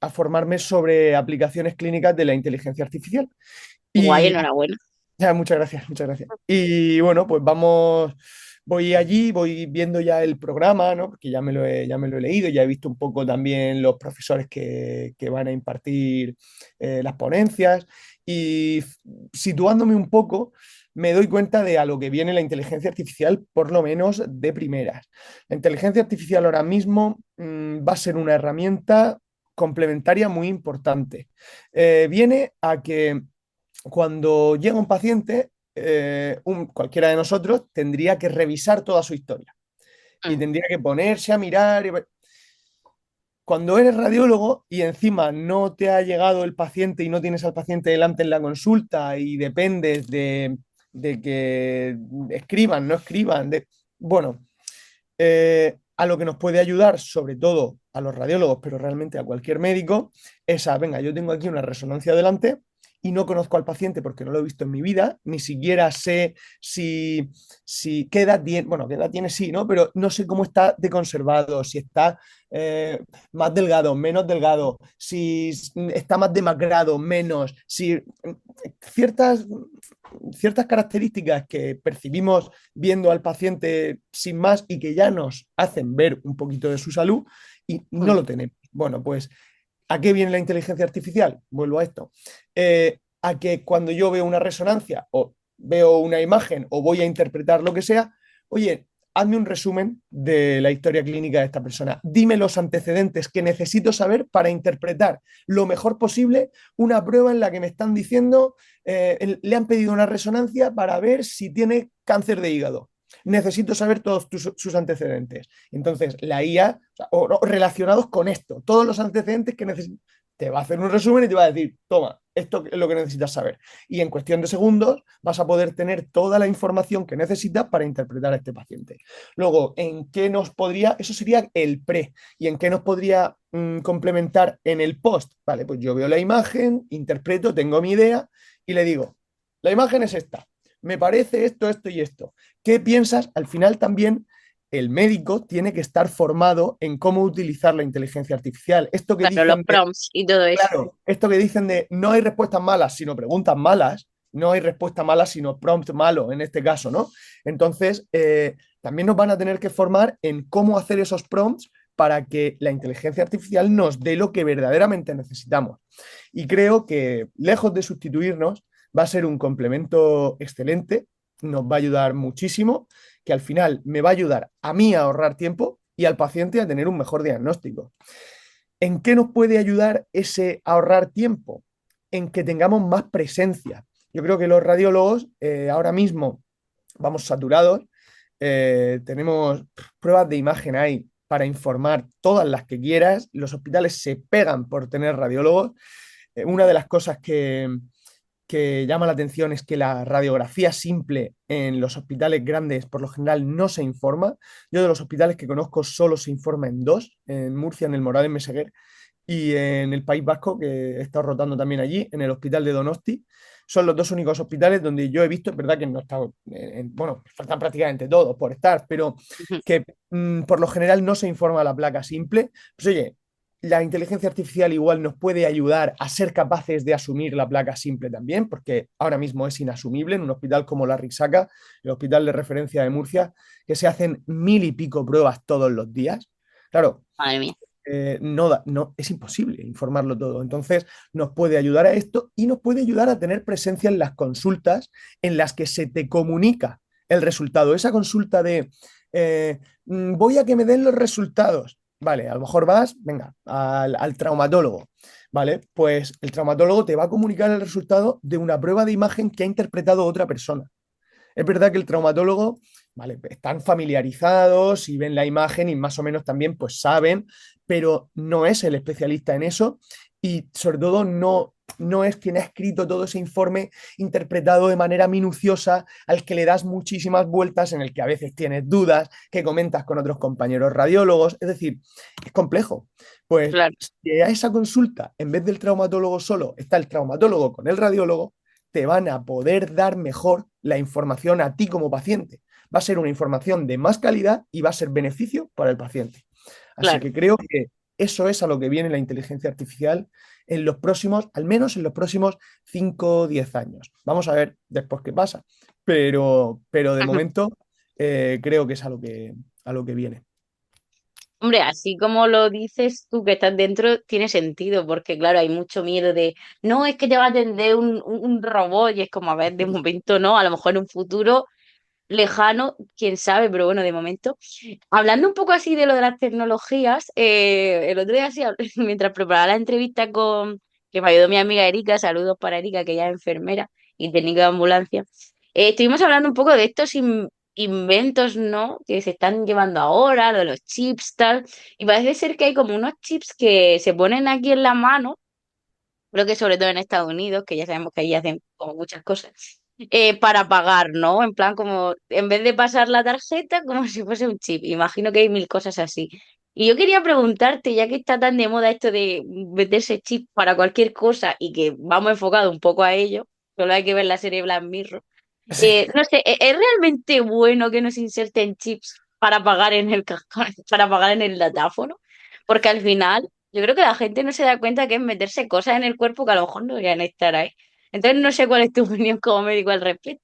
a formarme sobre aplicaciones clínicas de la inteligencia artificial. Guay, Y enhorabuena. ya, muchas gracias, muchas gracias. Y bueno, pues voy allí, voy viendo ya el programa, ¿no? Porque ya me lo he leído, ya he visto un poco también los profesores que van a impartir las ponencias y situándome un poco, me doy cuenta de a lo que viene la inteligencia artificial, por lo menos de primeras. La inteligencia artificial ahora mismo va a ser una herramienta complementaria muy importante. Viene a que cuando llega un paciente, cualquiera de nosotros tendría que revisar toda su historia y Mm, tendría que ponerse a mirar. Cuando eres radiólogo y encima no te ha llegado el paciente y no tienes al paciente delante en la consulta y dependes de que escriban, no escriban, bueno, a lo que nos puede ayudar, sobre todo a los radiólogos, pero realmente a cualquier médico, es venga, yo tengo aquí una resonancia delante y no conozco al paciente porque no lo he visto en mi vida, ni siquiera sé qué edad tiene, bueno, qué edad tiene sí, ¿no? Pero no sé cómo está de conservado, si está más delgado, menos delgado, si está más demacrado, menos, si ciertas, ciertas características que percibimos viendo al paciente sin más y que ya nos hacen ver un poquito de su salud y no mm. lo tenemos. Bueno, pues, ¿a qué viene la inteligencia artificial? Vuelvo a esto. A que cuando yo veo una resonancia o veo una imagen o voy a interpretar lo que sea, oye, hazme un resumen de la historia clínica de esta persona. Dime los antecedentes que necesito saber para interpretar lo mejor posible una prueba en la que me están diciendo, le han pedido una resonancia para ver si tiene cáncer de hígado. Necesito saber todos sus antecedentes. Entonces, la IA, o relacionados con esto, todos los antecedentes que necesito, te va a hacer un resumen y te va a decir, toma, esto es lo que necesitas saber. Y en cuestión de segundos vas a poder tener toda la información que necesitas para interpretar a este paciente. Luego, ¿en qué nos podría, eso sería el pre, y en qué nos podría complementar en el post? Vale, pues yo veo la imagen, interpreto, tengo mi idea y le digo, la imagen es esta, me parece esto, esto y esto. ¿Qué piensas? Al final también el médico tiene que estar formado en cómo utilizar la inteligencia artificial. Esto que Claro, los dicen de, prompts y todo eso. claro, esto que dicen de no hay respuestas malas, sino preguntas malas, no hay respuesta mala, sino prompt malo en este caso, ¿no? Entonces, también nos van a tener que formar en cómo hacer esos prompts para que la inteligencia artificial nos dé lo que verdaderamente necesitamos. Y creo que, lejos de sustituirnos, va a ser un complemento excelente, nos va a ayudar muchísimo, que al final me va a ayudar a mí a ahorrar tiempo y al paciente a tener un mejor diagnóstico. ¿En qué nos puede ayudar ese ahorrar tiempo? En que tengamos más presencia. Yo creo que los radiólogos ahora mismo vamos saturados, tenemos pruebas de imagen ahí para informar todas las que quieras, los hospitales se pegan por tener radiólogos. Una de las cosas que llama la atención es que la radiografía simple en los hospitales grandes por lo general no se informa. Yo de los hospitales que conozco solo se informa en dos, en Murcia, en el Morales Meseguer, y en el País Vasco, que he estado rotando también allí, en el hospital de Donosti. Son los dos únicos hospitales donde yo he visto, es verdad que no he estado, bueno, faltan prácticamente todos por estar, pero Ujú. que por lo general no se informa la placa simple. Pues oye, la inteligencia artificial igual nos puede ayudar a ser capaces de asumir la placa simple también, porque ahora mismo es inasumible en un hospital como la Rixaca, el hospital de referencia de Murcia, que se hacen 1000 y pico pruebas todos los días. Claro, Madre mía. no, es imposible informarlo todo. Entonces, nos puede ayudar a esto y nos puede ayudar a tener presencia en las consultas en las que se te comunica el resultado. Esa consulta de voy a que me den los resultados. Vale, a lo mejor vas, venga, al traumatólogo. Vale, pues el traumatólogo te va a comunicar el resultado de una prueba de imagen que ha interpretado otra persona. Es verdad que el traumatólogo, vale, están familiarizados y ven la imagen y más o menos también pues saben, pero no es el especialista en eso y sobre todo no es quien ha escrito todo ese informe interpretado de manera minuciosa al que le das muchísimas vueltas, en el que a veces tienes dudas, que comentas con otros compañeros radiólogos, es decir, es complejo. Pues Claro, si a esa consulta, en vez del traumatólogo solo, está el traumatólogo con el radiólogo, te van a poder dar mejor la información a ti como paciente. Va a ser una información de más calidad y va a ser beneficio para el paciente. Así claro. que creo que eso es a lo que viene la inteligencia artificial en los próximos, al menos en los próximos 5 o 10 años. Vamos a ver después qué pasa, pero de momento creo que es a lo que viene. Hombre, así como lo dices tú que estás dentro, tiene sentido, porque claro, hay mucho miedo de, no, es que te va a atender un robot, y es como, a ver, de momento no, a lo mejor en un futuro lejano, quién sabe, pero bueno, de momento. Hablando un poco así de lo de las tecnologías, el otro día, así, mientras preparaba la entrevista que me ayudó mi amiga Erika, saludos para Erika, que ella es enfermera y técnica de ambulancia, estuvimos hablando un poco de estos inventos, ¿no? Que se están llevando ahora, lo de los chips, tal, y parece ser que hay como unos chips que se ponen aquí en la mano, creo que sobre todo en Estados Unidos, que ya sabemos que ahí hacen como muchas cosas, para pagar, ¿no? En plan, como en vez de pasar la tarjeta, como si fuese un chip. Imagino que hay mil cosas así. Y yo quería preguntarte, ya que está tan de moda esto de meterse chip para cualquier cosa y que vamos enfocado un poco a ello, solo hay que ver la serie Black Mirror. No sé, ¿es realmente bueno que nos inserten chips para pagar en el cajón, para pagar en el datáfono? Porque al final, yo creo que la gente no se da cuenta que es meterse cosas en el cuerpo que a lo mejor no deberían estar ahí. Entonces no sé cuál es tu opinión como médico al respecto.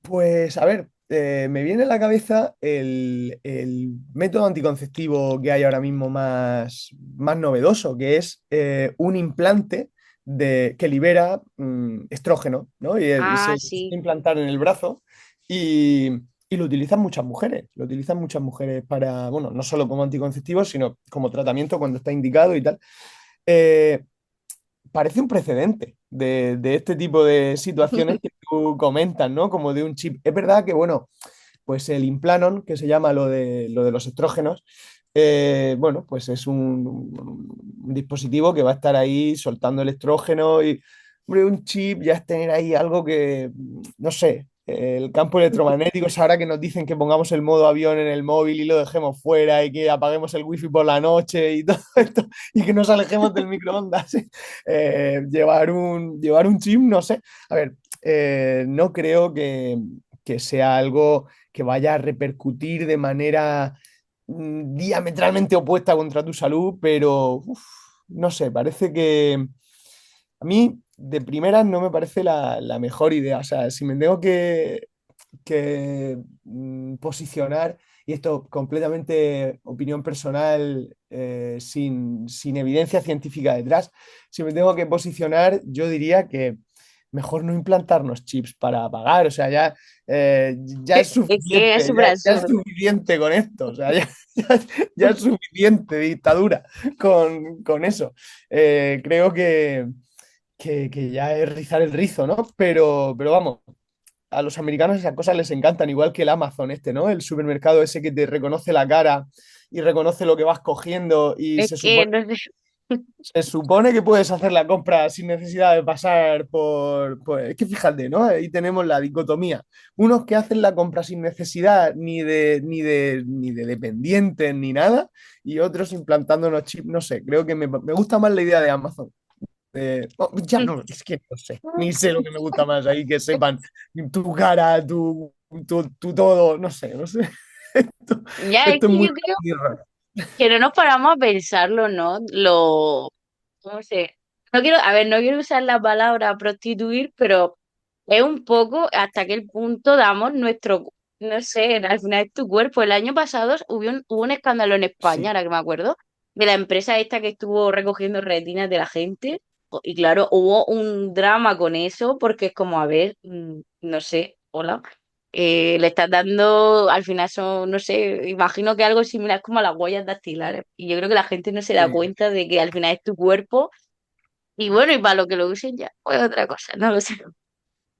Pues a ver, me viene a la cabeza el método anticonceptivo que hay ahora mismo más novedoso, que es un implante que libera estrógeno, ¿no? Y Ah, se sí. suele implantar en el brazo y, y lo utilizan muchas mujeres. Lo utilizan muchas mujeres para, bueno, no solo como anticonceptivo, sino como tratamiento cuando está indicado y tal. Eh, Parece un precedente de este tipo de situaciones que tú comentas, ¿no? Como de un chip. Es verdad que, bueno, pues el Implanon, que se llama lo de los estrógenos, bueno, pues es un dispositivo que va a estar ahí soltando el estrógeno y, hombre, un chip ya es tener ahí algo que, no sé, el campo electromagnético es ahora que nos dicen que pongamos el modo avión en el móvil y lo dejemos fuera y que apaguemos el wifi por la noche y todo esto y que nos alejemos del microondas. ¿Sí? Llevar un chip, no sé. A ver, no creo que sea algo que vaya a repercutir de manera diametralmente opuesta contra tu salud, pero uf, no sé, parece que a mí de primeras no me parece la mejor idea. O sea, si me tengo que posicionar, y esto completamente opinión personal, sin evidencia científica detrás, si me tengo que posicionar, yo diría que mejor no implantarnos chips para pagar, o sea, ya es Es que es suficiente, súper ya es absurdo. suficiente con esto, o sea, ya es suficiente dictadura con eso. Creo que ya es rizar el rizo, ¿no? Pero vamos, a los americanos esas cosas les encantan, igual que el Amazon este, ¿no? El supermercado ese que te reconoce la cara y reconoce lo que vas cogiendo y Es que no sé. se supone que puedes hacer la compra sin necesidad de pasar Es que fíjate, ¿no? Ahí tenemos la dicotomía. Unos que hacen la compra sin necesidad ni de dependientes ni nada, y otros implantándonos chips, no sé, creo que me gusta más la idea de Amazon. Ya no, es que no sé, ni sé lo que me gusta más ahí, que sepan tu cara, tu todo, no sé, no sé. Esto, Ya, es esto es que muy, yo creo muy raro. que no nos paramos a pensarlo, ¿no? No sé, no quiero, a ver, no quiero usar la palabra prostituir, pero es un poco hasta qué punto damos nuestro, no sé, al final es tu cuerpo. El año pasado hubo un escándalo en España, Sí, ahora que me acuerdo, de la empresa esta que estuvo recogiendo retinas de la gente. Y claro, hubo un drama con eso, porque es como, a ver, no sé, hola. Le estás dando, al final son, no sé, imagino que algo similar como a las huellas dactilares. Y yo creo que la gente no se da sí, cuenta de que al final es tu cuerpo y bueno, y para lo que lo usen ya, pues otra cosa, no lo sé.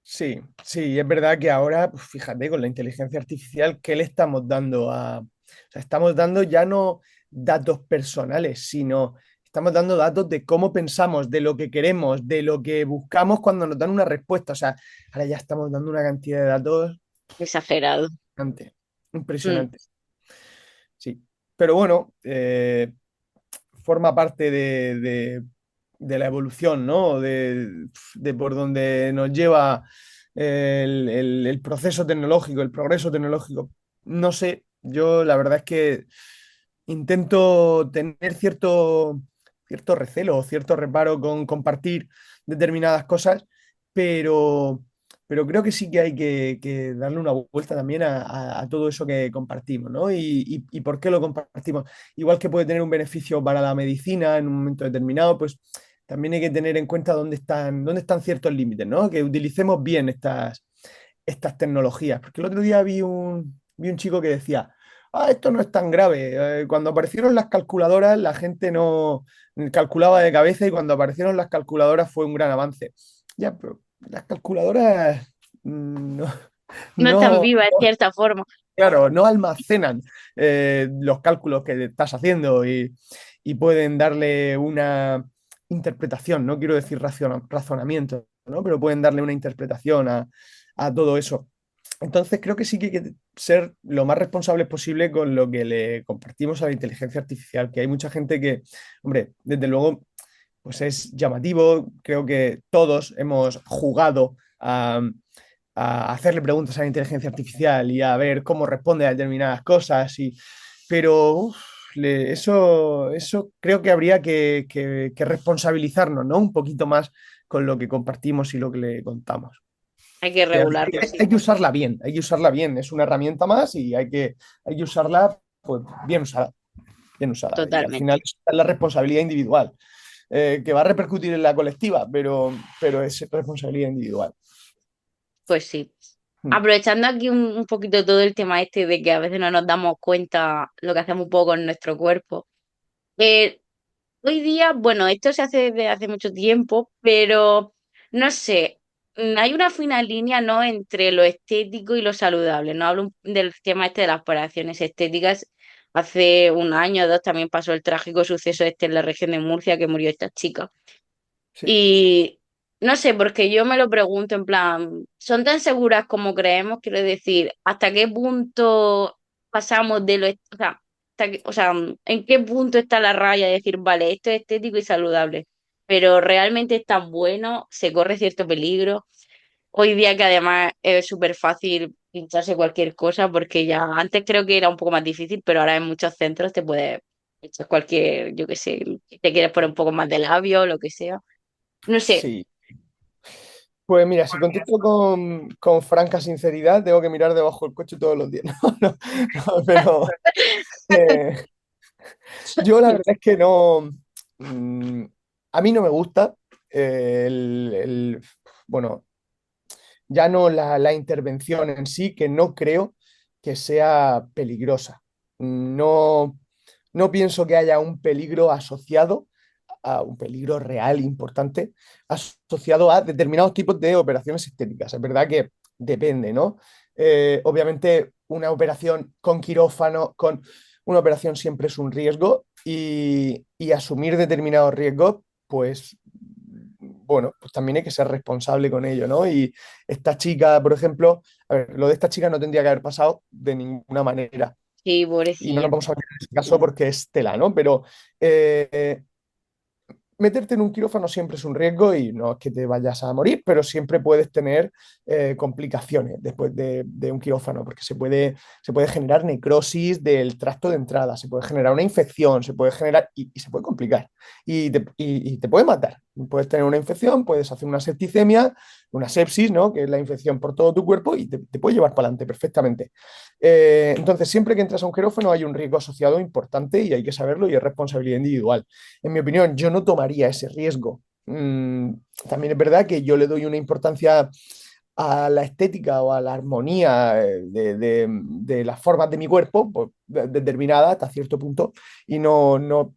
sí, sí, es verdad que ahora, pues, fíjate, con la inteligencia artificial, ¿qué le estamos dando O sea, estamos dando ya no datos personales, sino estamos dando datos de cómo pensamos, de lo que queremos, de lo que buscamos cuando nos dan una respuesta. O sea, ahora ya estamos dando una cantidad de datos Exagerado. impresionante, Mm. impresionante. Sí, pero bueno, forma parte de la evolución, ¿no? De por donde nos lleva el proceso tecnológico, el progreso tecnológico. No sé, yo la verdad es que intento tener cierto recelo o cierto reparo con compartir determinadas cosas, pero, pero creo que sí que hay que darle una vuelta también a todo eso que compartimos, ¿no? Y por qué lo compartimos. Igual que puede tener un beneficio para la medicina en un momento determinado, pues también hay que tener en cuenta dónde están ciertos límites, ¿no? Que utilicemos bien estas tecnologías. Porque el otro día vi un chico que decía, esto no es tan grave. Cuando aparecieron las calculadoras, la gente no calculaba de cabeza y cuando aparecieron las calculadoras fue un gran avance. Ya, pero las calculadoras no, No es tan no, viva, en cierta forma. claro, no almacenan los cálculos que estás haciendo y pueden darle una interpretación, no quiero decir razonamiento, ¿no? Pero pueden darle una interpretación a todo eso. Entonces creo que sí que hay que ser lo más responsables posible con lo que le compartimos a la inteligencia artificial, que hay mucha gente que, hombre, desde luego, pues es llamativo, creo que todos hemos jugado a hacerle preguntas a la inteligencia artificial y a ver cómo responde a determinadas cosas, pero eso creo que habría que responsabilizarnos, ¿no? Un poquito más con lo que compartimos y lo que le contamos. Hay que Que regularlo, hay sí. que usarla bien, hay que usarla bien. Es una herramienta más y hay que usarla pues, bien usada, bien usada. Y al final Totalmente. es la responsabilidad individual, que va a repercutir en la colectiva, pero es responsabilidad individual. Pues sí. Mm. Aprovechando aquí un poquito todo el tema este de que a veces no nos damos cuenta lo que hacemos un poco con nuestro cuerpo. Eh, Hoy día, bueno, esto se hace desde hace mucho tiempo, pero no sé, hay una fina línea, ¿no? Entre lo estético y lo saludable. No hablo del tema este de las operaciones estéticas. Hace un año o dos también pasó el trágico suceso este en la región de Murcia que murió esta chica. Sí. Y no sé, porque yo me lo pregunto en plan, ¿son tan seguras como creemos? Quiero decir, ¿hasta qué punto pasamos de o sea, o sea, ¿en qué punto está la raya de decir, vale, esto es estético y saludable, pero realmente es tan bueno, se corre cierto peligro? Hoy día que además es súper fácil pincharse cualquier cosa, porque ya antes creo que era un poco más difícil, pero ahora en muchos centros te puedes pinchar cualquier, yo qué sé, si te quieres poner un poco más de labio, lo que sea. No sé, Sí. Pues mira, si contesto con franca sinceridad, tengo que mirar debajo del coche todos los días. No, no, pero eh, yo la verdad es que no. mm, a mí no me gusta bueno, ya no la intervención en sí, que no creo que sea peligrosa. No, no pienso que haya un peligro asociado a un peligro real importante asociado a determinados tipos de operaciones estéticas. Es verdad que depende, ¿no? Obviamente, una operación con quirófano, con una operación siempre es un riesgo y asumir determinados riesgos, pues bueno, pues también hay que ser responsable con ello, ¿no? Y esta chica, por ejemplo, a ver, lo de esta chica no tendría que haber pasado de ninguna manera. sí, Y no nos pobrecilla. vamos a meter en ese caso porque es tela, ¿no? Pero meterte en un quirófano siempre es un riesgo y no es que te vayas a morir, pero siempre puedes tener complicaciones después de un quirófano, porque se puede generar necrosis del tracto de entrada, se puede generar una infección, se puede generar y se puede complicar y te puede matar. Puedes tener una infección, puedes hacer una septicemia, una sepsis, ¿no? Que es la infección por todo tu cuerpo y te puede llevar para adelante perfectamente. Entonces, siempre que entras a un quirófano hay un riesgo asociado importante y hay que saberlo y es responsabilidad individual. En mi opinión, yo no tomaría ese riesgo. También es verdad que yo le doy una importancia a la estética o a la armonía de las formas de mi cuerpo, pues, determinada hasta cierto punto, y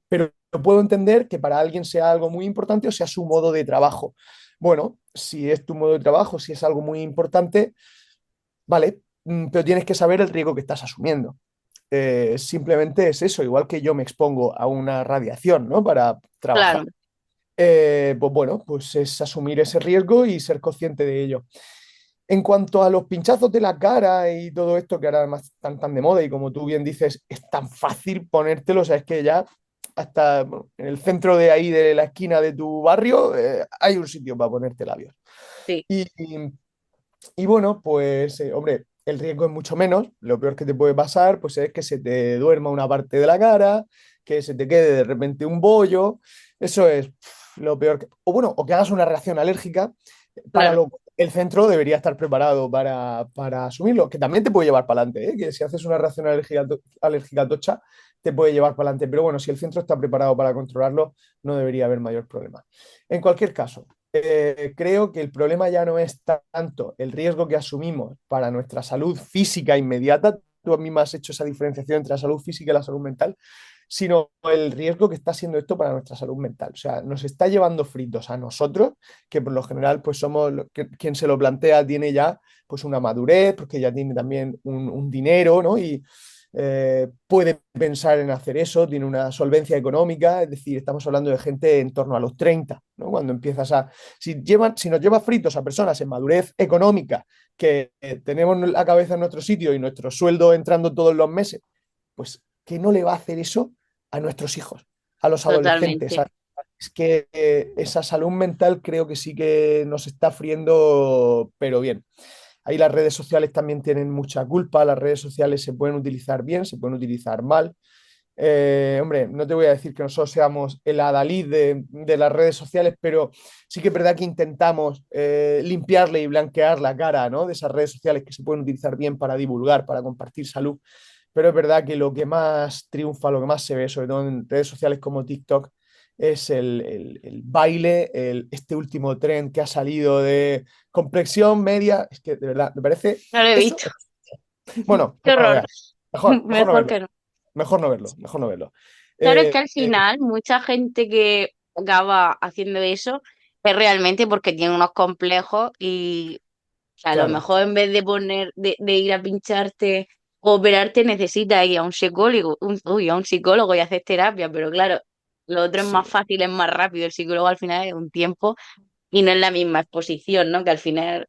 pero puedo entender que para alguien sea algo muy importante o sea su modo de trabajo. Bueno, si es tu modo de trabajo, si es algo muy importante, vale, pero tienes que saber el riesgo que estás asumiendo. Simplemente es eso, igual que yo me expongo a una radiación, ¿no? Para trabajar. Claro, Pues bueno, pues es asumir ese riesgo y ser consciente de ello. En cuanto a los pinchazos de la cara y todo esto que ahora además están tan de moda y como tú bien dices, es tan fácil ponértelo, o sea, es que ya hasta bueno, en el centro de ahí, de la esquina de tu barrio, hay un sitio para ponerte labios. sí. Y, y bueno, pues hombre, el riesgo es mucho menos. Lo peor que te puede pasar pues, es que se te duerma una parte de la cara, que se te quede de repente un bollo. Eso es lo peor. O bueno, o que hagas una reacción alérgica, para Claro, lo el centro debería estar preparado para asumirlo, que también te puede llevar para adelante, ¿eh? Que si haces una reacción alérgica tocha, te puede llevar para adelante. Pero bueno, si el centro está preparado para controlarlo, no debería haber mayor problema. En cualquier caso, creo que el problema ya no es tanto el riesgo que asumimos para nuestra salud física inmediata. Tú a mí me has hecho esa diferenciación entre la salud física y la salud mental, sino el riesgo que está siendo esto para nuestra salud mental. O sea, nos está llevando fritos a nosotros, que por lo general pues somos quien se lo plantea tiene ya pues una madurez, porque ya tiene también un dinero, ¿no? Y puede pensar en hacer eso, tiene una solvencia económica, es decir, estamos hablando de gente en torno a los 30, ¿no? Cuando empiezas a... Si nos lleva fritos a personas en madurez económica, que tenemos la cabeza en nuestro sitio y nuestro sueldo entrando todos los meses, pues, ¿qué no le va a hacer eso a nuestros hijos, a los adolescentes? totalmente. Es que esa salud mental creo que sí que nos está friendo, pero bien. Ahí las redes sociales también tienen mucha culpa, las redes sociales se pueden utilizar bien, se pueden utilizar mal. Hombre, no te voy a decir que nosotros seamos el adalid de las redes sociales, pero sí que es verdad que intentamos limpiarle y blanquear la cara, ¿no? De esas redes sociales que se pueden utilizar bien para divulgar, para compartir salud. Pero es verdad que lo que más triunfa, lo que más se ve, sobre todo en redes sociales como TikTok, es el baile, este último tren que ha salido de complexión media. Es que de verdad, me parece No lo he eso. visto. Bueno, Qué pues no lo horror. veas. Mejor no Mejor verlo. que no. Mejor no verlo. Mejor no verlo. Claro, es que Eh, al eh, final mucha gente que acaba haciendo eso es realmente porque tiene unos complejos y a lo claro, mejor en vez de de ir a pincharte o operarte, necesitas ir a un psicólogo, a un psicólogo y hacer terapia, pero claro, lo otro es sí. más fácil, es más rápido. El psicólogo al final es un tiempo y no es la misma exposición, ¿no? Que al final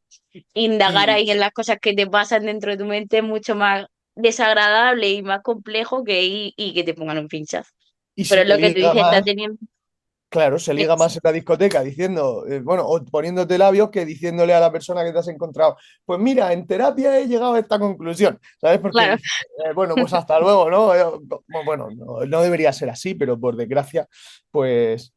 indagar Y, ahí en las cosas que te pasan dentro de tu mente es mucho más desagradable y más complejo que ir y que te pongan un pinchazo. y Pero se es lo que tú liga dices, está más. teniendo... Claro, se liga más en la discoteca diciendo, bueno, o poniéndote labios que diciéndole a la persona que te has encontrado, pues mira, en terapia he llegado a esta conclusión, ¿sabes? Porque Claro, dices, bueno, pues hasta luego, ¿no? Bueno, no, no debería ser así, pero por desgracia, pues,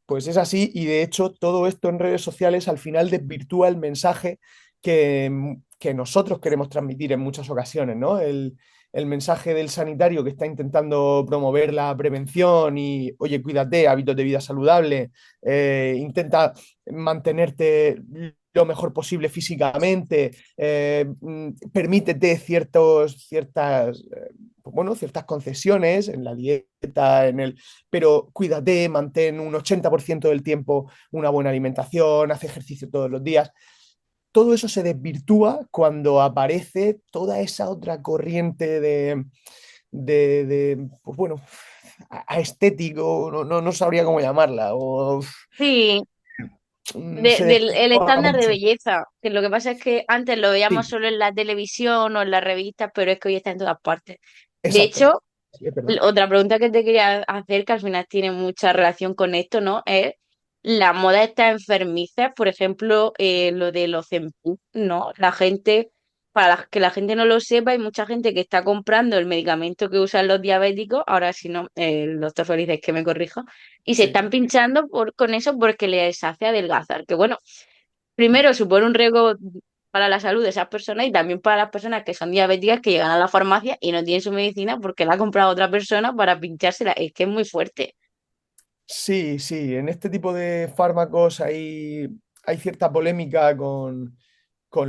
pues es así. Y de hecho, todo esto en redes sociales al final desvirtúa el mensaje que nosotros queremos transmitir en muchas ocasiones, ¿no? El mensaje del sanitario que está intentando promover la prevención y, oye, cuídate, hábitos de vida saludable, intenta mantenerte lo mejor posible físicamente, permítete bueno, ciertas concesiones en la dieta, pero cuídate, mantén un 80% del tiempo una buena alimentación, haz ejercicio todos los días. Todo eso se desvirtúa cuando aparece toda esa otra corriente pues bueno, estético, no sabría cómo llamarla, o sí, se del el desvirtúa estándar de mucho. belleza, que lo que pasa es que antes lo veíamos Sí, solo en la televisión o en las revistas, pero es que hoy está en todas partes. De exacto. hecho, Sí, es verdad. otra pregunta que te quería hacer, que al final tiene mucha relación con esto, ¿no? Es la moda está enfermiza, por ejemplo, lo de los Ozempic, ¿no? La gente, que la gente no lo sepa, hay mucha gente que está comprando el medicamento que usan los diabéticos, ahora si no, el doctor Feliz es que me corrija, y se Sí. están pinchando con eso porque les hace adelgazar, que bueno, primero supone un riesgo para la salud de esas personas y también para las personas que son diabéticas que llegan a la farmacia y no tienen su medicina porque la ha comprado otra persona para pinchársela. Es que es muy fuerte. Sí, sí, en este tipo de fármacos hay cierta polémica con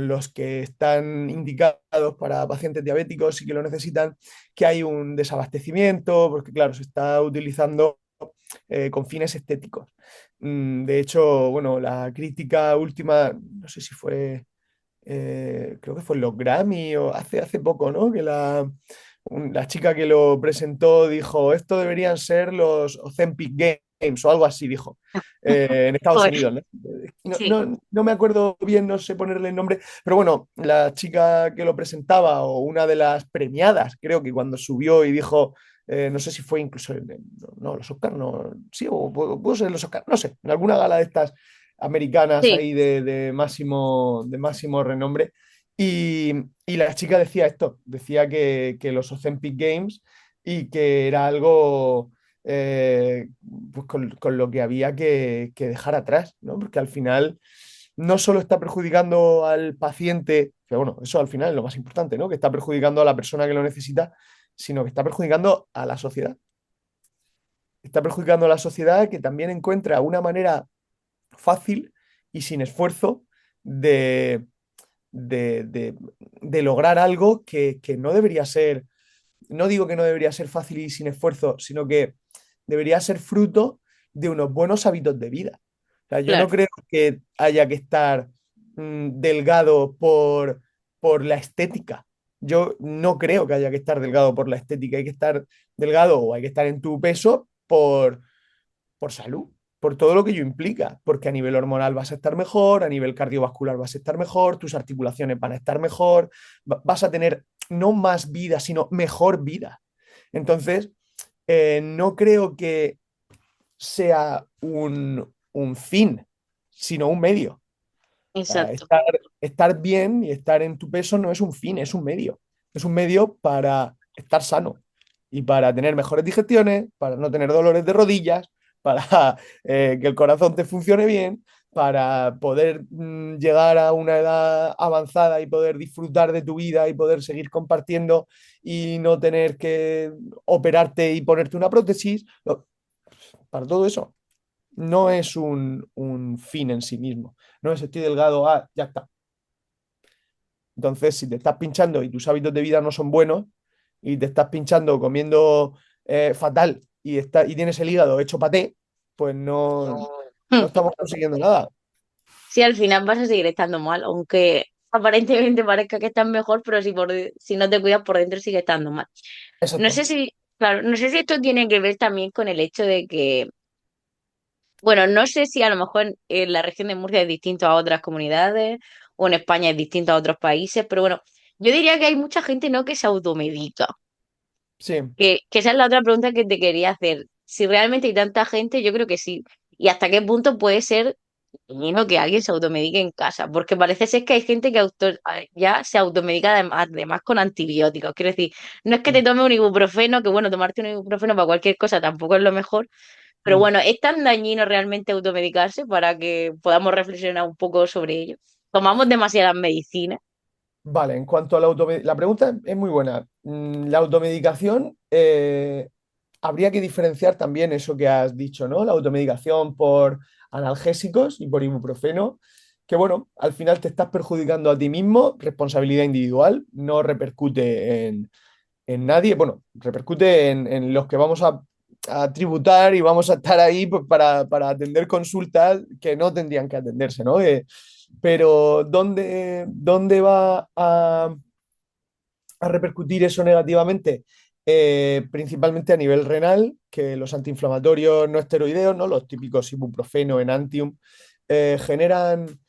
los que están indicados para pacientes diabéticos y que lo necesitan, que hay un desabastecimiento, porque claro, se está utilizando con fines estéticos. De hecho, bueno, la crítica última, no sé si fue, creo que fue en los Grammy o hace poco, ¿no? Que la chica que lo presentó dijo, esto deberían ser los Ozempic Games o algo así, dijo, en Estados Joder, Unidos, ¿no? sí, No me acuerdo bien, no sé ponerle el nombre, pero bueno, la chica que lo presentaba o una de las premiadas, creo que cuando subió y dijo, no sé si fue incluso, no, los Oscars, no, sí, o pudo ser los Oscars, no sé, en alguna gala de estas americanas sí, ahí de máximo renombre, Y, y la chica decía esto, decía que los Ozempic Games y que era algo pues con lo que había que dejar atrás, ¿no? Porque al final no solo está perjudicando al paciente, que bueno, eso al final es lo más importante, ¿no? Que está perjudicando a la persona que lo necesita, sino que está perjudicando a la sociedad. Está perjudicando a la sociedad que también encuentra una manera fácil y sin esfuerzo de, de, de- de lograr algo que no debería ser, no digo que no debería ser fácil y sin esfuerzo, sino que debería ser fruto de unos buenos hábitos de vida. O sea, yo no Claro, creo que haya que estar delgado por la estética. Yo no creo que haya que estar delgado por la estética. Hay que estar delgado o hay que estar en tu peso por salud, por todo lo que ello implica, porque a nivel hormonal vas a estar mejor, a nivel cardiovascular vas a estar mejor, tus articulaciones van a estar mejor, vas a tener no más vida, sino mejor vida. Entonces, no creo que sea un fin, sino un medio. O sea, exacto. estar bien y estar en tu peso no es un fin, es un medio. Es un medio para estar sano y para tener mejores digestiones, para no tener dolores de rodillas, para que el corazón te funcione bien, para poder llegar a una edad avanzada y poder disfrutar de tu vida y poder seguir compartiendo y no tener que operarte y ponerte una prótesis. Para todo eso. No es un fin en sí mismo. No es estoy delgado, ya está. Entonces, si te estás pinchando y tus hábitos de vida no son buenos y te estás pinchando comiendo fatal y tienes el hígado hecho paté, pues no estamos consiguiendo nada. Sí, al final vas a seguir estando mal, aunque aparentemente parezca que estás mejor, pero si no te cuidas por dentro sigue estando mal. No sé Exacto. si, claro, no sé si esto tiene que ver también con el hecho de que, bueno, no sé si a lo mejor en la región de Murcia es distinto a otras comunidades o en España es distinto a otros países, pero bueno, yo diría que hay mucha gente no que se automedica. Sí. Que esa es la otra pregunta que te quería hacer. Si realmente hay tanta gente, yo creo que sí. ¿Y hasta qué punto puede ser dañino que alguien se automedique en casa? Porque parece ser que hay gente que ya se automedica además con antibióticos. Quiero decir, no es que te Mm, tome un ibuprofeno, que bueno, tomarte un ibuprofeno para cualquier cosa tampoco es lo mejor, pero mm. bueno, ¿es tan dañino realmente automedicarse para que podamos reflexionar un poco sobre ello? ¿Tomamos demasiadas medicinas? Vale, en cuanto a la pregunta es muy buena. La automedicación, habría que diferenciar también eso que has dicho, ¿no? La automedicación por analgésicos y por ibuprofeno, que bueno, al final te estás perjudicando a ti mismo, responsabilidad individual, no repercute en nadie, bueno, repercute en los que vamos a tributar y vamos a estar ahí pues, para atender consultas que no tendrían que atenderse, ¿no? Pero ¿dónde va a repercutir eso negativamente? Principalmente a nivel renal, que los antiinflamatorios no esteroideos, ¿no? Los típicos ibuprofeno, enantium, generan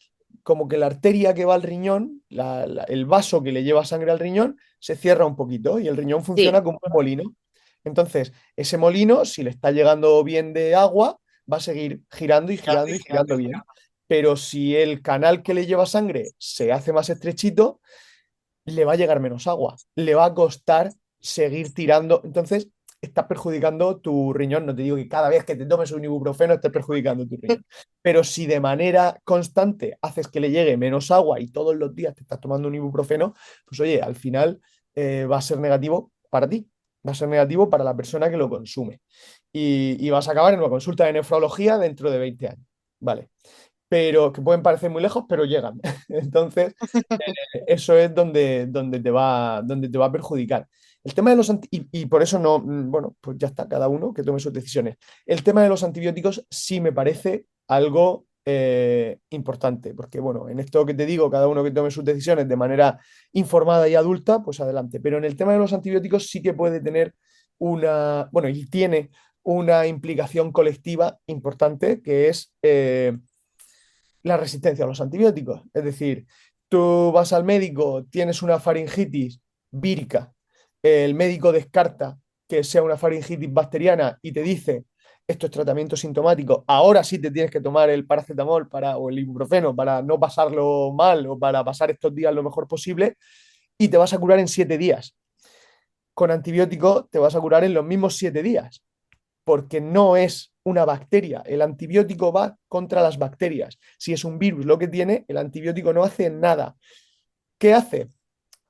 como que la arteria que va al riñón, el vaso que le lleva sangre al riñón, se cierra un poquito y el riñón Sí, funciona como un molino. Entonces, ese molino, si le está llegando bien de agua, va a seguir girando y girando y girando bien. Pero si el canal que le lleva sangre se hace más estrechito, le va a llegar menos agua, le va a costar seguir tirando. Entonces, estás perjudicando tu riñón. No te digo que cada vez que te tomes un ibuprofeno estés perjudicando tu riñón. Pero si de manera constante haces que le llegue menos agua y todos los días te estás tomando un ibuprofeno, pues oye, al final va a ser negativo para ti. Va a ser negativo para la persona que lo consume. Y vas a acabar en una consulta de nefrología dentro de 20 años. Vale. Pero que pueden parecer muy lejos, pero llegan. Entonces, eso es donde te va a perjudicar. El tema de y por eso no, bueno, pues ya está, cada uno que tome sus decisiones. El tema de los antibióticos sí me parece algo importante, porque bueno, en esto que te digo, cada uno que tome sus decisiones de manera informada y adulta, pues adelante. Pero en el tema de los antibióticos sí que puede tener bueno, y tiene una implicación colectiva importante, que es la resistencia a los antibióticos. Es decir, tú vas al médico, tienes una faringitis vírica, el médico descarta que sea una faringitis bacteriana y te dice esto es tratamiento sintomático, ahora sí te tienes que tomar el paracetamol o el ibuprofeno para no pasarlo mal o para pasar estos días lo mejor posible y te vas a curar en 7 días. Con antibiótico te vas a curar en los mismos 7 días porque no es una bacteria. El antibiótico va contra las bacterias. Si es un virus lo que tiene, el antibiótico no hace nada. ¿Qué hace?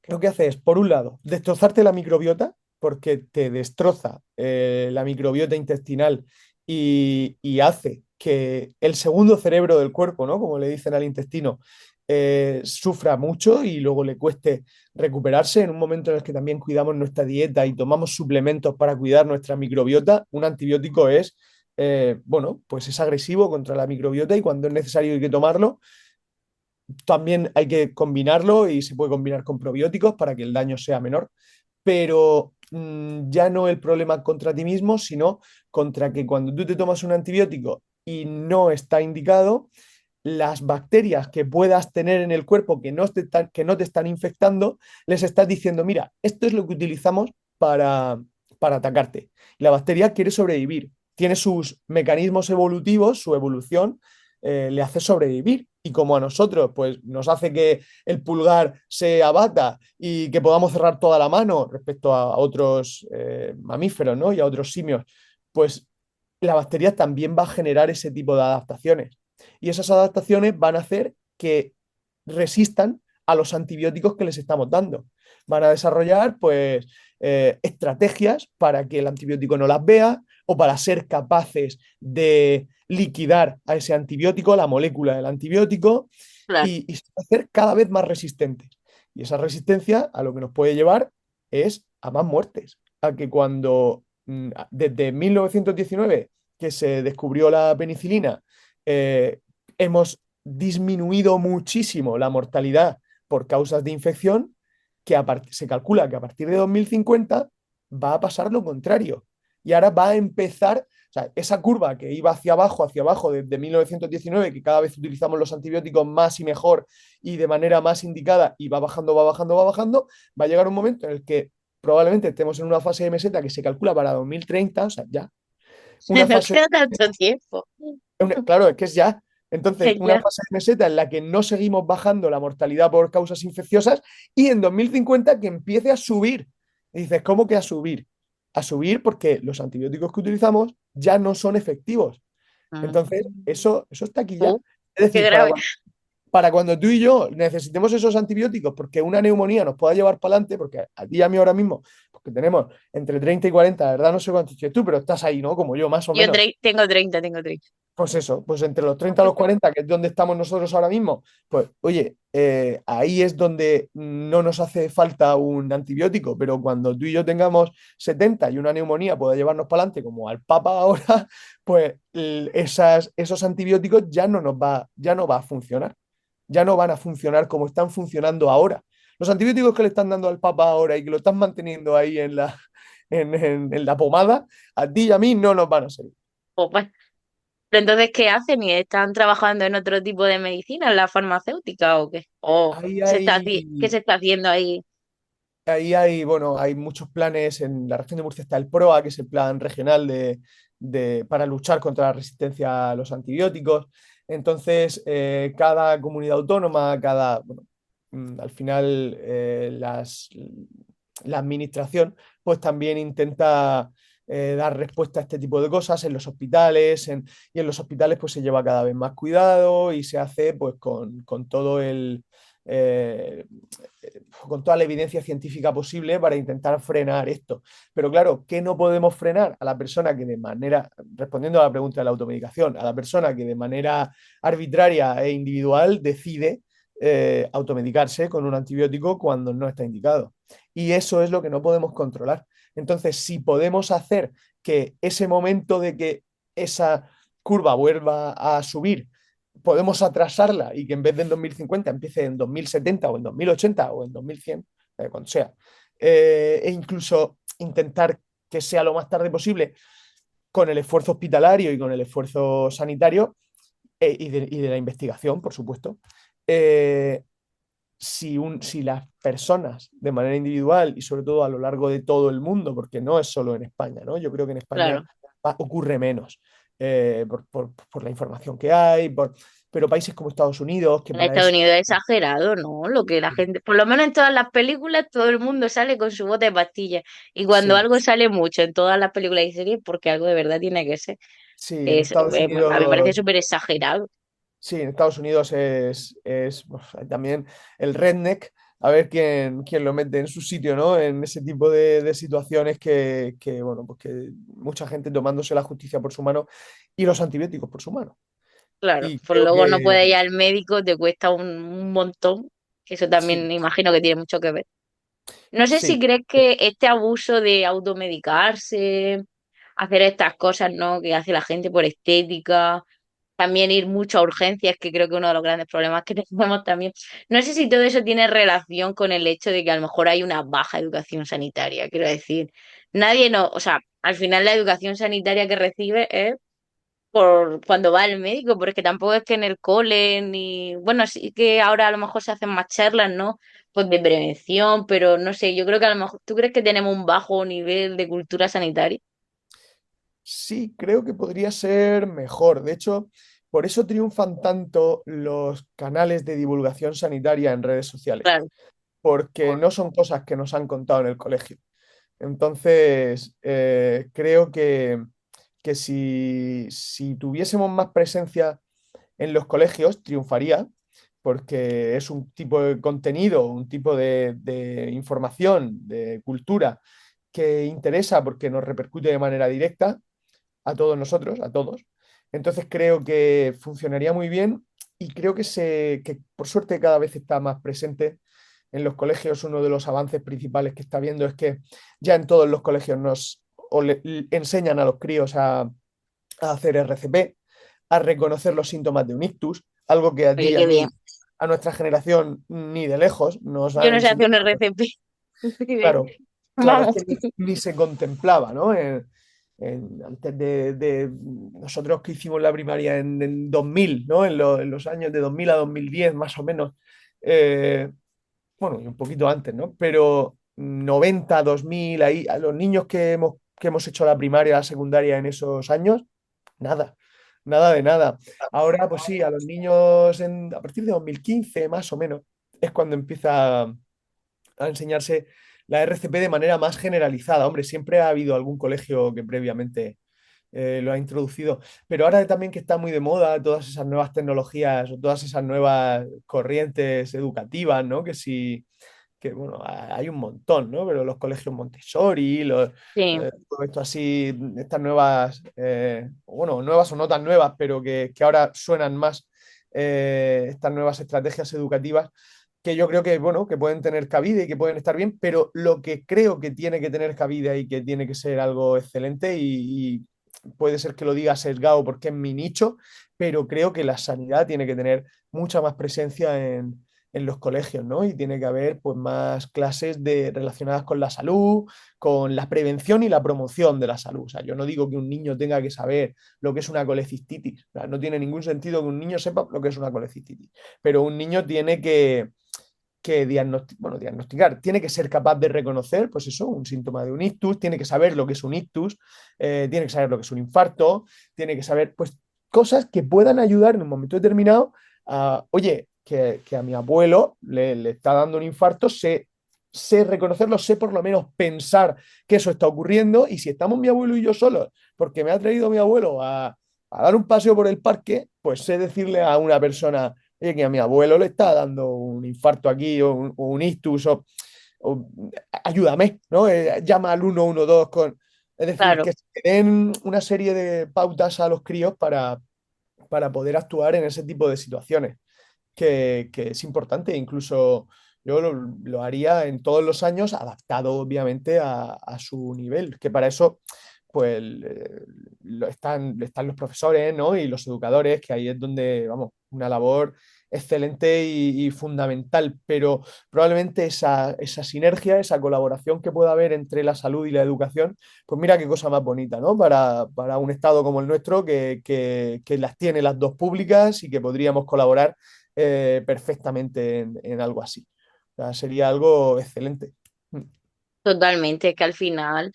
Lo que hace es, por un lado, destrozarte la microbiota, porque te destroza la microbiota intestinal y hace que el segundo cerebro del cuerpo, ¿no? Como le dicen al intestino, sufra mucho y luego le cueste recuperarse. En un momento en el que también cuidamos nuestra dieta y tomamos suplementos para cuidar nuestra microbiota, un antibiótico es, bueno, pues es agresivo contra la microbiota y cuando es necesario hay que tomarlo también hay que combinarlo y se puede combinar con probióticos para que el daño sea menor, pero ya no el problema contra ti mismo, sino contra que cuando tú te tomas un antibiótico y no está indicado, las bacterias que puedas tener en el cuerpo que no te están infectando, les estás diciendo, mira, esto es lo que utilizamos para atacarte. La bacteria quiere sobrevivir, tiene sus mecanismos evolutivos, su evolución le hace sobrevivir. Y como a nosotros, pues nos hace que el pulgar se abata y que podamos cerrar toda la mano respecto a otros mamíferos, ¿no? Y a otros simios, pues la bacteria también va a generar ese tipo de adaptaciones. Y esas adaptaciones van a hacer que resistan a los antibióticos que les estamos dando. Van a desarrollar, pues, estrategias para que el antibiótico no las vea o para ser capaces de liquidar a ese antibiótico, la molécula del antibiótico, Claro. y se va a hacer cada vez más resistentes. Y esa resistencia a lo que nos puede llevar es a más muertes. A que cuando desde 1919 que se descubrió la penicilina, hemos disminuido muchísimo la mortalidad por causas de infección, se calcula que a partir de 2050 va a pasar lo contrario. Y ahora va a empezar, o sea, esa curva que iba hacia abajo desde 1919, que cada vez utilizamos los antibióticos más y mejor y de manera más indicada, y va bajando, va bajando, va bajando, va a llegar un momento en el que probablemente estemos en una fase de meseta que se calcula para 2030, o sea, ya, una No fase queda tanto tiempo. claro, es que es ya. Entonces, una Ya. fase de meseta en la que no seguimos bajando la mortalidad por causas infecciosas y en 2050 que empiece a subir. Y dices, ¿cómo que a subir? A subir porque los antibióticos que utilizamos ya no son efectivos. Entonces, Mm. eso está aquí Uh, ya. Es qué decir, grave. para cuando tú y yo necesitemos esos antibióticos porque una neumonía nos pueda llevar para adelante, porque a ti y a mí ahora mismo, porque tenemos entre 30 y 40, la verdad no sé cuántos tienes tú, pero estás ahí, ¿no? Como yo, más o Yo menos. tengo 30, tengo 30. Pues eso, pues entre los 30 y los 40, que es donde estamos nosotros ahora mismo, pues oye, ahí es donde no nos hace falta un antibiótico, pero cuando tú y yo tengamos 70 y una neumonía pueda llevarnos para adelante, como al Papa ahora, pues esos antibióticos ya no va a funcionar, ya no van a funcionar como están funcionando ahora. Los antibióticos que le están dando al Papa ahora y que lo están manteniendo ahí en la pomada, a ti y a mí no nos van a servir. Pues, bueno. Pero entonces, ¿qué hacen? ¿Y están trabajando en otro tipo de medicina, en la farmacéutica o qué? ¿O Ahí qué hay, se está haciendo ahí? Ahí hay, bueno, hay muchos planes. En la región de Murcia está el PROA, que es el plan regional para luchar contra la resistencia a los antibióticos. Entonces, cada comunidad autónoma, bueno, al final, la administración, pues también intenta dar respuesta a este tipo de cosas en los hospitales, y en los hospitales pues se lleva cada vez más cuidado y se hace pues con todo eh, con toda la evidencia científica posible para intentar frenar esto. Pero claro, ¿qué no podemos frenar? A la persona que de manera, respondiendo a la pregunta de la automedicación, a la persona que de manera arbitraria e individual decide automedicarse con un antibiótico cuando no está indicado. Y eso es lo que no podemos controlar. Entonces, si podemos hacer que ese momento de que esa curva vuelva a subir podemos atrasarla y que en vez de en 2050 empiece en 2070 o en 2080 o en 2100, cuando sea, e incluso intentar que sea lo más tarde posible con el esfuerzo hospitalario y con el esfuerzo sanitario y de la investigación, por supuesto. Eh, si las personas de manera individual y sobre todo a lo largo de todo el mundo, porque no es solo en España, ¿no? Yo creo que en España Claro. ocurre menos por la información que hay, pero países como Estados Unidos, que En para Estados eso... Unidos es exagerado, ¿no? Lo que la gente, por lo menos en todas las películas, todo el mundo sale con su bote de pastillas. Y cuando Sí, algo sale mucho en todas las películas y series, porque algo de verdad tiene que ser. sí, en Estados A mí me parece Unidos... súper exagerado. Sí, en Estados Unidos es también el redneck, a ver quién lo mete en su sitio, ¿no? En ese tipo de situaciones bueno, pues que mucha gente tomándose la justicia por su mano y los antibióticos por su mano. Claro, Y pues creo luego no que puedes ir al médico, te cuesta un montón. Eso sí, también imagino que tiene mucho que ver. No sé si sí, crees que este abuso de automedicarse, hacer estas cosas, ¿no? Que hace la gente por estética, también ir mucho a urgencias, que creo que uno de los grandes problemas que tenemos también. No sé si todo eso tiene relación con el hecho de que a lo mejor hay una baja educación sanitaria. Quiero decir, nadie no, o sea, al final la educación sanitaria que recibe es por cuando va al médico, porque tampoco es que en el cole ni, bueno, sí que ahora a lo mejor se hacen más charlas, ¿no? Pues de prevención, pero no sé, yo creo que a lo mejor, ¿tú crees que tenemos un bajo nivel de cultura sanitaria? sí, creo que podría ser mejor. De hecho, por eso triunfan tanto los canales de divulgación sanitaria en redes sociales, Claro, porque no son cosas que nos han contado en el colegio. Entonces, creo que si tuviésemos más presencia en los colegios, triunfaría, porque es un tipo de contenido, un tipo de información, de cultura que interesa porque nos repercute de manera directa a todos nosotros, a todos. Entonces creo que funcionaría muy bien y creo que por suerte cada vez está más presente en los colegios. Uno de los avances principales que está viendo es que ya en todos los colegios enseñan a los críos a hacer RCP, a reconocer los síntomas de un ictus, algo que a ti oye, y a qué bien. mí, a nuestra generación, ni de lejos nos Yo han no sé hacer enseñado. un RCP. Claro, claro, es Vamos. que ni se contemplaba, ¿no? Antes de nosotros que hicimos la primaria en 2000, ¿no? En los años de 2000 a 2010, más o menos. eh, bueno, y un poquito antes, ¿no? Pero 90, 2000, ahí, a los niños que hemos hecho la primaria, la secundaria en esos años, nada, nada de nada. Ahora, pues sí, a los niños a partir de 2015, más o menos, es cuando empieza a enseñarse la RCP de manera más generalizada. Hombre, siempre ha habido algún colegio que previamente lo ha introducido, pero ahora también que está muy de moda todas esas nuevas tecnologías o todas esas nuevas corrientes educativas, ¿no? Que sí, que bueno, hay un montón, ¿no? Pero los colegios Montessori, Sí, todo esto así, estas nuevas, bueno, nuevas o no tan nuevas, pero que ahora suenan más estas nuevas estrategias educativas que yo creo que, bueno, que pueden tener cabida y que pueden estar bien, pero lo que creo que tiene que tener cabida y que tiene que ser algo excelente y puede ser que lo diga sesgado porque es mi nicho, pero creo que la sanidad tiene que tener mucha más presencia en los colegios, ¿no? Y tiene que haber pues más clases relacionadas con la salud, con la prevención y la promoción de la salud. O sea, yo no digo que un niño tenga que saber lo que es una colecistitis. O sea, no tiene ningún sentido que un niño sepa lo que es una colecistitis, pero un niño tiene que diagnosticar, tiene que ser capaz de reconocer, pues eso, un síntoma de un ictus, tiene que saber lo que es un ictus, tiene que saber lo que es un infarto, tiene que saber, pues, cosas que puedan ayudar en un momento determinado a, oye, que a mi abuelo le está dando un infarto, sé reconocerlo, sé por lo menos pensar que eso está ocurriendo y si estamos mi abuelo y yo solos, porque me ha traído mi abuelo a dar un paseo por el parque, pues sé decirle a una persona, oye, que a mi abuelo le está dando un infarto aquí o un ictus, o ayúdame, ¿no? Llama al 112 Es decir, claro. que se den una serie de pautas a los críos para poder actuar en ese tipo de situaciones, que es importante, incluso yo lo haría en todos los años, adaptado obviamente a su nivel, que para eso pues están los profesores, ¿no? Y los educadores, que ahí es donde, vamos, una labor excelente y fundamental, pero probablemente esa sinergia, esa colaboración que pueda haber entre la salud y la educación, pues mira qué cosa más bonita, ¿no? Para un estado como el nuestro, que las tiene las dos públicas y que podríamos colaborar perfectamente en algo así. O sea, sería algo excelente. Totalmente, es que al final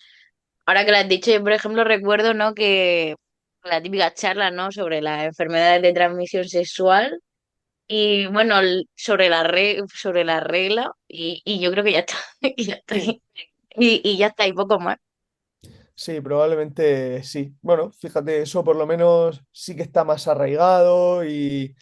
Ahora que lo has dicho, yo por ejemplo recuerdo, ¿no? Que la típica charla, ¿no? Sobre las enfermedades de transmisión sexual y bueno, sobre la regla y yo creo que ya está, y ya está, Sí, y ya está, y poco más. sí, probablemente sí. Bueno, fíjate, eso por lo menos sí que está más arraigado y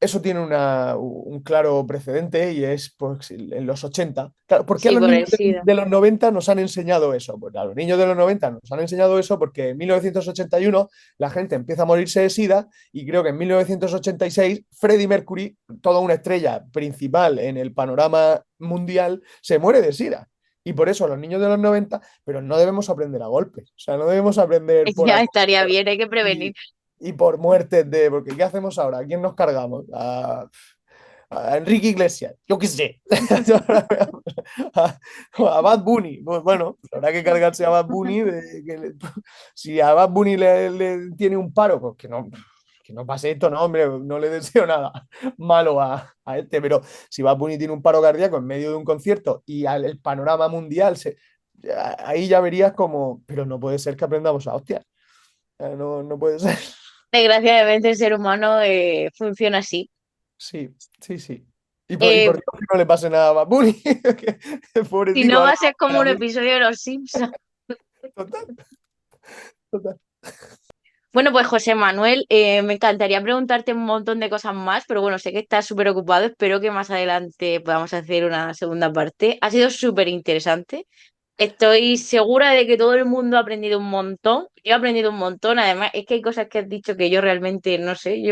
eso tiene un claro precedente y es pues, en los 80. Claro, ¿por qué a Sí, los por niños el SIDA. de los 90 nos han enseñado eso? Pues a los niños de los 90 nos han enseñado eso porque en 1981 la gente empieza a morirse de SIDA y creo que en 1986 Freddie Mercury, toda una estrella principal en el panorama mundial, se muere de SIDA. Y por eso a los niños de los 90, pero no debemos aprender a golpes. O sea, no debemos aprender por Ya acoso estaría bien, hay que prevenir. y por muertes de. Porque ¿qué hacemos ahora? ¿A quién nos cargamos? A Enrique Iglesias, yo qué sé. A Bad Bunny. Pues bueno, habrá que cargarse a Bad Bunny. Si a Bad Bunny le tiene un paro, pues que no pase esto, no, hombre, no le deseo nada malo a este, pero si Bad Bunny tiene un paro cardíaco en medio de un concierto y el panorama mundial, ahí ya verías como, pero no puede ser que aprendamos a hostias. No, no puede ser. Desgraciadamente el ser humano funciona así. Sí, sí, sí. Y Eh, por Dios que no le pase nada a Bad Bunny, que si pobrecito, no va ahora a ser como para un mí. episodio de Los Simpsons. Total, total. Bueno, pues José Manuel, me encantaría preguntarte un montón de cosas más, pero bueno, sé que estás súper ocupado. Espero que más adelante podamos hacer una segunda parte. Ha sido súper interesante. Estoy segura de que todo el mundo ha aprendido un montón. Yo he aprendido un montón. Además, es que hay cosas que has dicho que yo realmente no sé.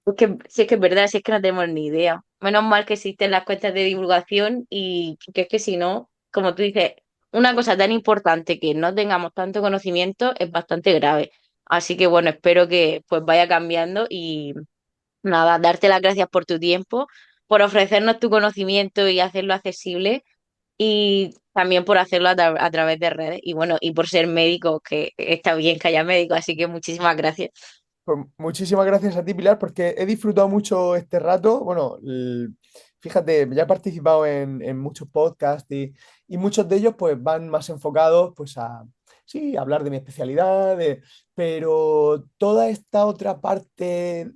Es que, si es que es verdad, si es que no tenemos ni idea. Menos mal que existen las cuentas de divulgación y que es que si no, como tú dices, una cosa tan importante que no tengamos tanto conocimiento es bastante grave. Así que bueno, espero que pues vaya cambiando y nada, darte las gracias por tu tiempo, por ofrecernos tu conocimiento y hacerlo accesible y también por hacerlo a través de redes y bueno, y por ser médico, que está bien que haya médico, así que muchísimas gracias. Pues muchísimas gracias a ti, Pilar, porque he disfrutado mucho este rato. Bueno, fíjate, ya he participado en muchos podcasts y muchos de ellos pues van más enfocados pues a, sí, a hablar de mi especialidad, pero toda esta otra parte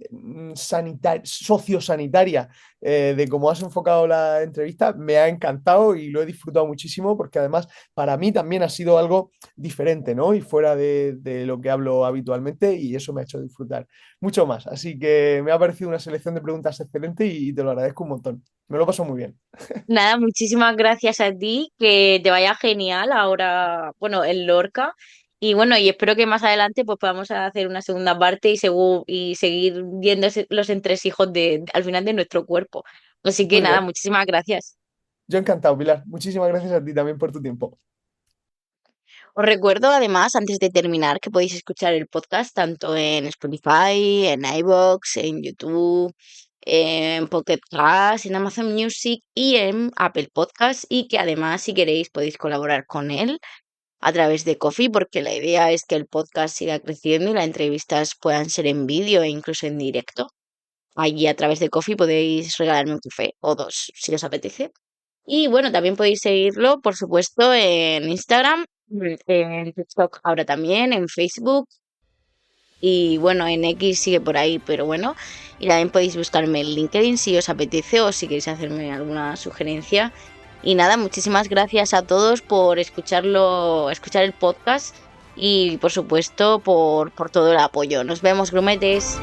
sociosanitaria de cómo has enfocado la entrevista me ha encantado y lo he disfrutado muchísimo porque además para mí también ha sido algo diferente, ¿no? Y fuera de lo que hablo habitualmente y eso me ha hecho disfrutar mucho más. Así que me ha parecido una selección de preguntas excelente y te lo agradezco un montón. Me lo paso muy bien. Nada, muchísimas gracias a ti, que te vaya genial ahora, bueno, en Lorca. Y bueno, y espero que más adelante pues podamos hacer una segunda parte y seguir viendo los entresijos al final de nuestro cuerpo. Así que Muy nada, bien. muchísimas gracias. Yo encantado, Pilar. Muchísimas gracias a ti también por tu tiempo. Os recuerdo además, antes de terminar, que podéis escuchar el podcast tanto en Spotify, en iVoox, en YouTube, en Pocket Cast, en Amazon Music y en Apple Podcast y que además, si queréis, podéis colaborar con él a través de Coffee, porque la idea es que el podcast siga creciendo y las entrevistas puedan ser en vídeo e incluso en directo. Allí a través de Coffee podéis regalarme un café o dos, si os apetece. Y bueno, también podéis seguirlo, por supuesto, en Instagram, en TikTok ahora también, en Facebook y bueno, en X sigue por ahí, pero bueno, y también podéis buscarme en LinkedIn si os apetece o si queréis hacerme alguna sugerencia. Y nada, muchísimas gracias a todos por escuchar el podcast y por supuesto por todo el apoyo. Nos vemos, grumetes.